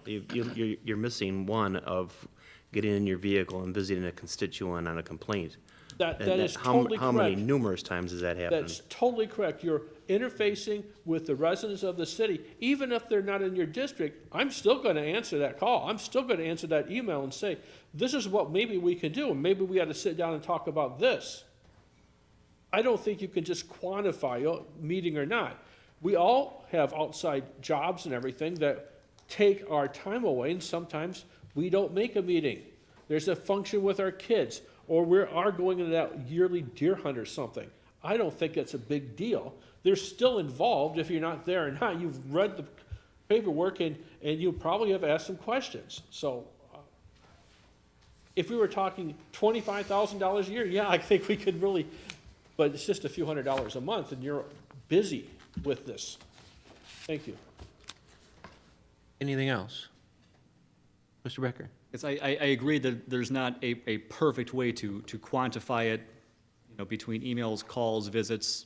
You're missing one of getting in your vehicle and visiting a constituent on a complaint. That And is how- totally How many correct. numerous times has that happened? That's totally correct. You're interfacing with the residents of the city. Even if they're not in your district, I'm still going to answer that call. I'm still going to answer that email and say, this is what maybe we can do, and maybe we ought to sit down and talk about this. I don't think you can just quantify meeting or not. We all have outside jobs and everything that take our time away, and sometimes we don't make a meeting. There's a function with our kids, or we are going into that yearly deer hunt or something. I don't think it's a big deal. They're still involved if you're not there or not. You've read the paperwork and you probably have asked some questions. So if we were talking $25,000 a year, yeah, I think we could really, but it's just a few $100s a month and you're busy with this. Thank you. Anything else? Mr. Becker? Yes, I agree that there's not a perfect way to quantify it, between emails, calls, visits,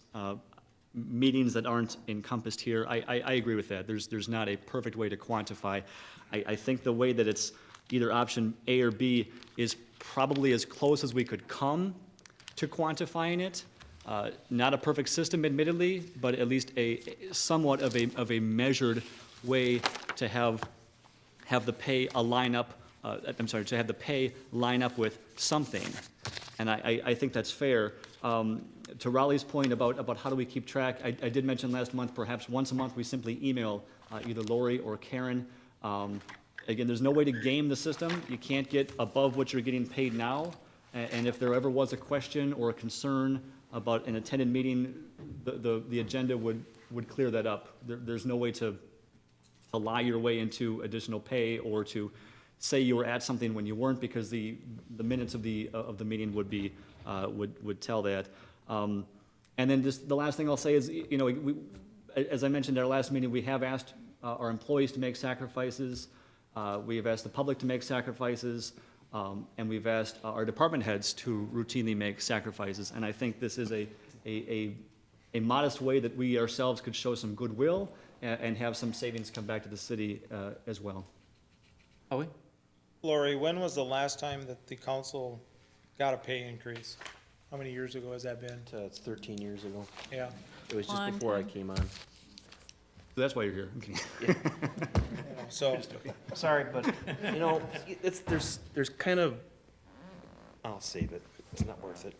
meetings that aren't encompassed here. I agree with that. There's not a perfect way to quantify. I think the way that it's either option A or B is probably as close as we could come to quantifying it. Not a perfect system, admittedly, but at least somewhat of a measured way to have the pay line up. To have the pay line up with something, and I think that's fair. To Raleigh's point about how do we keep track, I did mention last month, perhaps once a month, we simply email either Lori or Karen. Again, there's no way to game the system. You can't get above what you're getting paid now, and if there ever was a question or a concern about an attended meeting, the agenda would clear that up. There's no way to lie your way into additional pay or to say you were at something when you weren't, because the minutes of the meeting would tell that. And then just the last thing I'll say is, as I mentioned at our last meeting, we have asked our employees to make sacrifices. We have asked the public to make sacrifices, and we've asked our department heads to routinely make sacrifices. And I think this is a modest way that we ourselves could show some goodwill and have some savings come back to the city as well. Howie? Lori, when was the last time that the council got a pay increase? How many years ago has that been? It's 13 years ago. Yeah. It was just Long before I time. came on. That's why you're here. I'm kidding. So, sorry, but, you know, there's kind of, I'll save it. It's not worth it.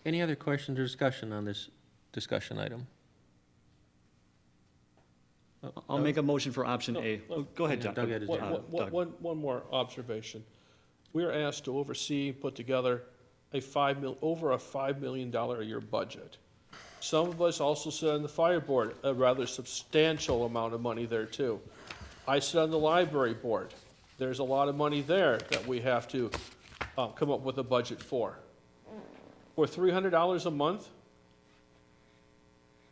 Any other questions or discussion on this discussion item? I'll make a motion for option A. No, Go ahead, John. Doug had his hand up. Doug. One more observation. We are asked to oversee, put together over a $5 million a year budget. Some of us also sit on the fire board, a rather substantial amount of money there too. I sit on the library board. There's a lot of money there that we have to come up with a budget for. For $300 a month,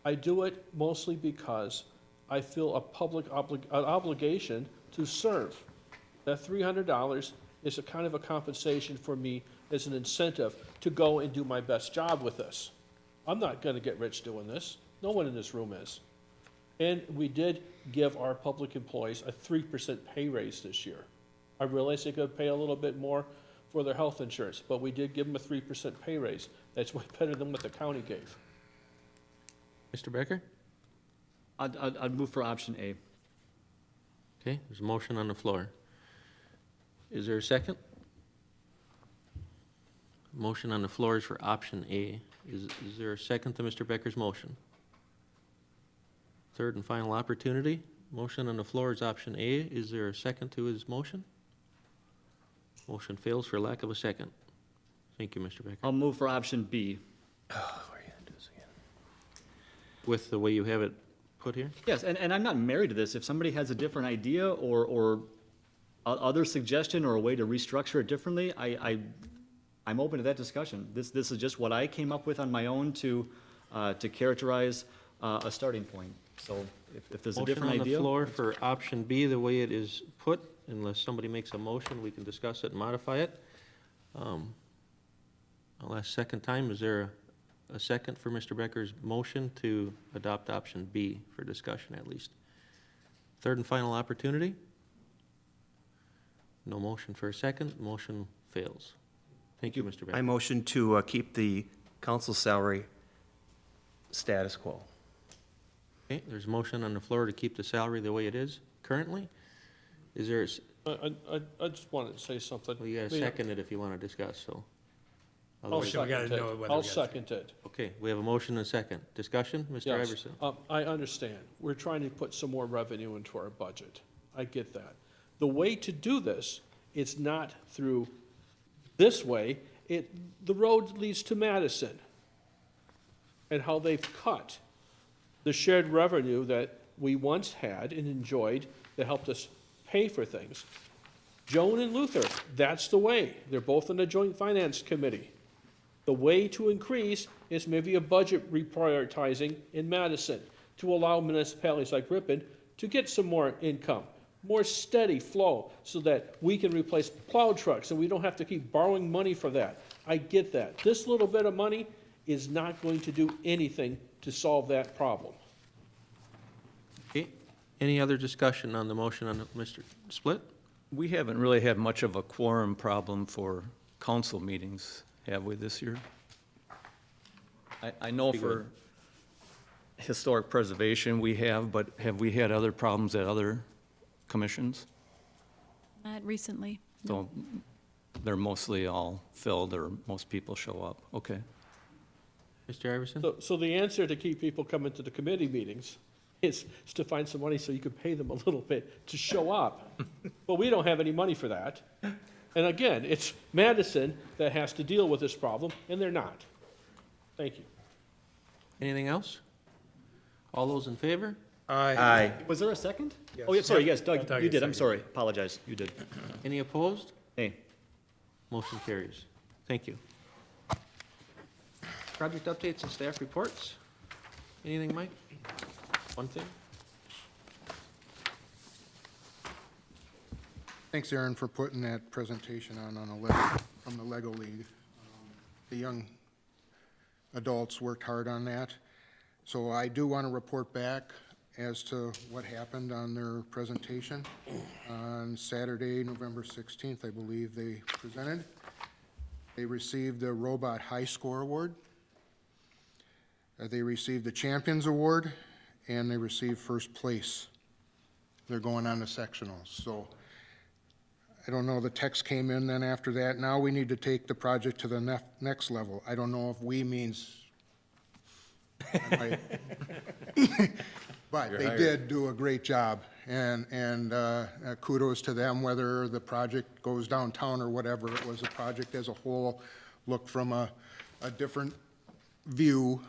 I do it mostly because I feel a public obligation to serve. That $300 is a kind of a compensation for me as an incentive to go and do my best job with this. I'm not gonna get rich doing this. No one in this room is. And we did give our public employees a 3% pay raise this year. I realize they could pay a little bit more for their health insurance, but we did give them a 3% pay raise. That's way better than what the county gave. Mr. Becker? I'd move for option A. Okay, there's a motion on the floor. Is there a second? Motion on the floor is for option A. Is there a second to Mr. Becker's motion? Third and final opportunity. Motion on the floor is option A. Is there a second to his motion? Motion fails for lack of a second. Thank you, Mr. Becker. I'll move for option B. With the way you have it put here? Yes, and I'm not married to this. If somebody has a different idea or other suggestion or a way to restructure it differently, I'm open to that discussion. This is just what I came up with on my own to characterize a starting point. So if there's a different Motion on the idea. floor for option B, the way it is put, unless somebody makes a motion, we can discuss it and modify it. I'll ask second time, is there a second for Mr. Becker's motion to adopt option B for discussion at least? Third and final opportunity? No motion for a second, motion fails. Thank you, Mr. I Becker. motion to keep the council salary status quo. Okay, there's a motion on the floor to keep the salary the way it is currently. Is there, I just wanted to say something. well, you gotta second it if you wanna discuss, so. I'll Otherwise- So we gotta second know it. whether I'll we gotta- second it. Okay, we have a motion and a second. Discussion, Mr. Yes. Iverson? I understand. We're trying to put some more revenue into our budget. I get that. The way to do this is not through this way. The road leads to Madison and how they've cut the shared revenue that we once had and enjoyed that helped us pay for things. Joan and Luther, that's the way. They're both on the Joint Finance Committee. The way to increase is maybe a budget reprioritizing in Madison to allow municipalities like Ripon to get some more income, more steady flow, so that we can replace plow trucks and we don't have to keep borrowing money for that. I get that. This little bit of money is not going to do anything to solve that problem. Okay, any other discussion on the motion on Mr. Split? We haven't really had much of a quorum problem for council meetings, have we, this year? I know for historic preservation we have, but have we had other problems at other commissions? Not recently. no. So they're mostly all filled, or most people show up, okay. Mr. Iverson? So the answer to keep people coming to the committee meetings is to find some money so you can pay them a little bit to show up. But we don't have any money for that. And again, it's Madison that has to deal with this problem, and they're not. Thank you. Anything else? All those in favor? Aye. Was there a second? Oh, yeah, sorry, yes, Doug, Doug you is did. I'm second. sorry. Apologize. You did. Any opposed? Hey. Motion carries. Thank you. Project updates and staff reports? Anything, Mike? One thing? Thanks, Aaron, for putting that presentation on a Lego, from the Lego League. The young adults worked hard on that. So I do want to report back as to what happened on their presentation. On Saturday, November 16th, I believe they presented. They received the Robot High Score Award. They received the Champions Award and they received first place. They're going on to sectionals. So I don't know, the text came in then after that. Now we need to take the project to the next level. I don't know if we means, but they did do a great job. And kudos to them, whether the project goes downtown or whatever. It was a project as a whole, looked from a different view,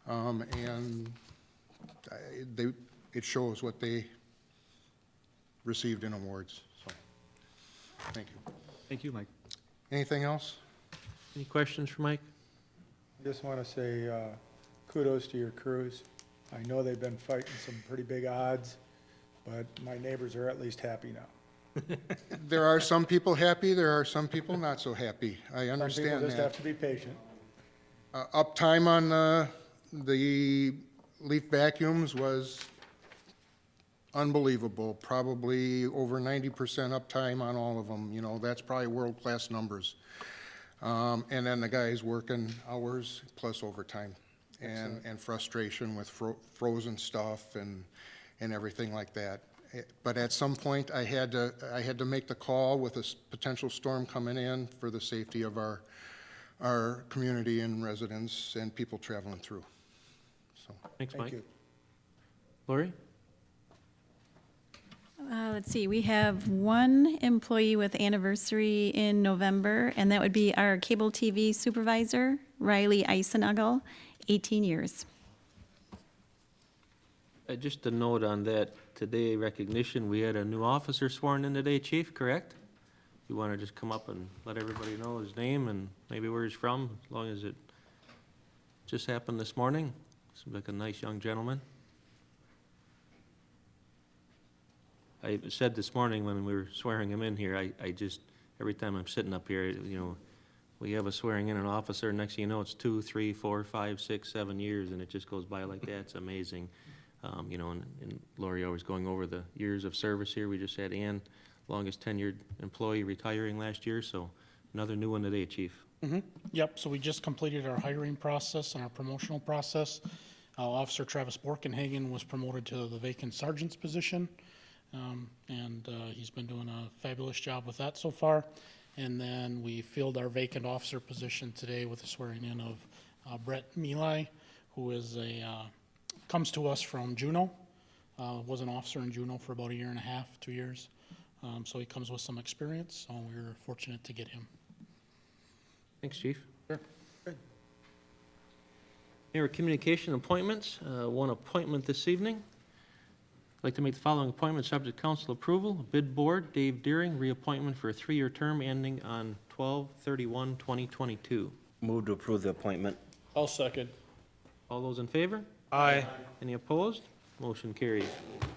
and it shows what they received in awards. So, thank you. Thank you, Mike. Anything else? Any questions for Mike? Just want to say kudos to your crews. I know they've been fighting some pretty big odds, but my neighbors are at least happy now. There are some people happy, there are some people not so happy. I Some understand people just that. have to be patient. Uptime on the leaf vacuums was unbelievable, probably over 90% uptime on all of them. You know, that's probably world-class numbers. And then the guys working hours plus overtime and frustration with frozen stuff and everything like that. But at some point, I had to make the call with a potential storm coming in for the safety of our community and residents and people traveling through. So, Thanks, Thank Mike. you. Lori? Let's see, we have one employee with anniversary in November, and that would be our cable TV supervisor, Riley Eisenuggle, 18 years. Just a note on that, today recognition, we had a new officer sworn in today, Chief, correct? You want to just come up and let everybody know his name and maybe where he's from, as long as it just happened this morning? Seems like a nice young gentleman. I said this morning when we were swearing him in here, I just, every time I'm sitting up here, you know, we have a swearing in an officer, next thing you know, it's 2, 3, 4, 5, 6, 7 years, and it just goes by like that. It's amazing. You know, and Lori always going over the years of service here. We just had Ann, longest tenured employee, retiring last year, so another new one today, Chief. Yep, so we just completed our hiring process and our promotional process. Officer Travis Borkenhagen was promoted to the vacant sergeant's position, and he's been doing a fabulous job with that so far. And then we filled our vacant officer position today with the swearing in of Brett Milai, who is comes to us from Juneau, was an officer in Juneau for about 1.5 years, 2 years. So he comes with some experience, so we were fortunate to get him. Thanks, Chief. Sure. Here are communication appointments. One appointment this evening. I'd like to make the following appointment subject to council approval. Bid board, Dave Deering, reappointment for a 3-year term ending on 12/31/2022. Move to approve the appointment. I'll second. All those in favor? Aye. Any opposed? Motion carries. I'd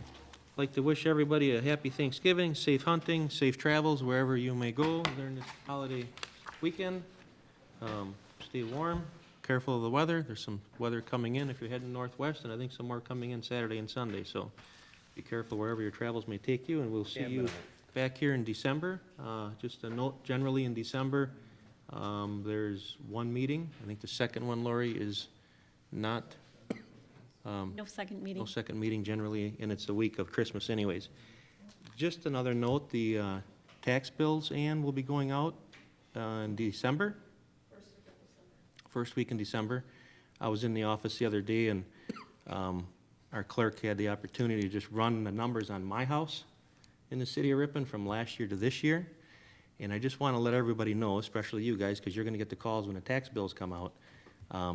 like to wish everybody a happy Thanksgiving, safe hunting, safe travels wherever you may go during this holiday weekend. Stay warm, careful of the weather. There's some weather coming in if you're heading northwest, and I think some more coming in Saturday and Sunday. So be careful wherever your travels may take you, and we'll see you back here in December. Just a note, generally in December, there's one meeting. I think the second one, Lori, is not No second meeting. no second meeting generally, and it's the week of Christmas anyways. Just another note, the tax bills, Ann, will be going out in December. First week in December. I was in the office the other day, and our clerk had the opportunity to just run the numbers on my house in the city of Ripon from last year to this year. And I just want to let everybody know, especially you guys, because you're going to get the calls when the tax bills come out.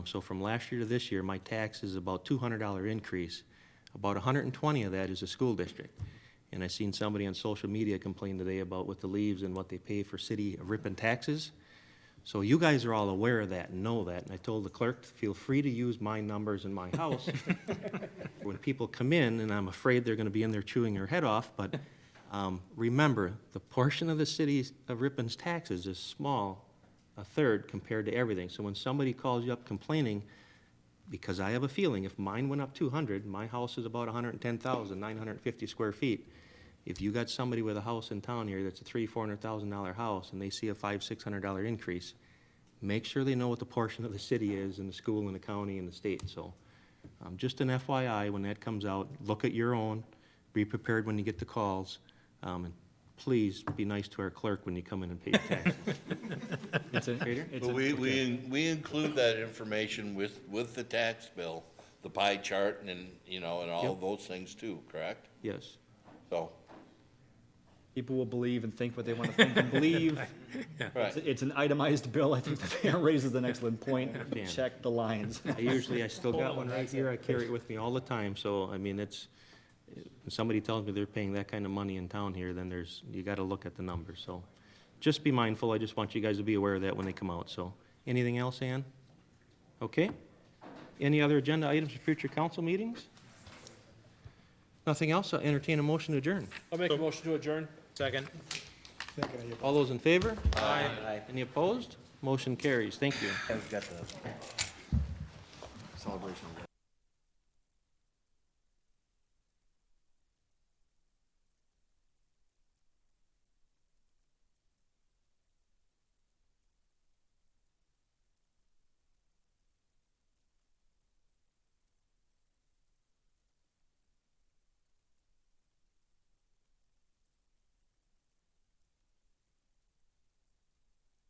So from last year to this year, my tax is about $200 increase. About 120 of that is a school district. And I seen somebody on social media complain today about with the leaves and what they pay for city of Ripon taxes. So you guys are all aware of that and know that. And I told the clerk, feel free to use my numbers in my house when people come in, and I'm afraid they're going to be in there chewing their head off. But remember, the portion of the city of Ripon's taxes is small, a third compared to everything. So when somebody calls you up complaining, because I have a feeling if mine went up 200, my house is about 110,950 square feet. If you got somebody with a house in town here that's a $300,000-$400,000 house and they see a $500-$600 increase, make sure they know what the portion of the city is in the school and the county and the state. So Just an FYI, when that comes out, look at your own, be prepared when you get the calls, and please be nice to our clerk when you come in and pay your taxes. It's a, But we include that information with the tax bill, the pie chart and, you know, and all Yep. of those things too, correct? Yes. So, people will believe and think what they want to think and believe. right. It's an itemized bill. I think that Aaron raises an excellent point. Dan. Check the lines. I still got one right here, I carry it with me all the time, so, I mean, it's, when somebody tells me they're paying that kind of money in town here, then you gotta look at the numbers, so. Just be mindful, I just want you guys to be aware of that when they come out, so. Anything else, Ann? Okay? Any other agenda items for future council meetings? Nothing else, I'll entertain a motion to adjourn. I'll make a motion to adjourn. Second. All those in favor? Aye. Any opposed? Motion carries, thank you. I've got the celebration.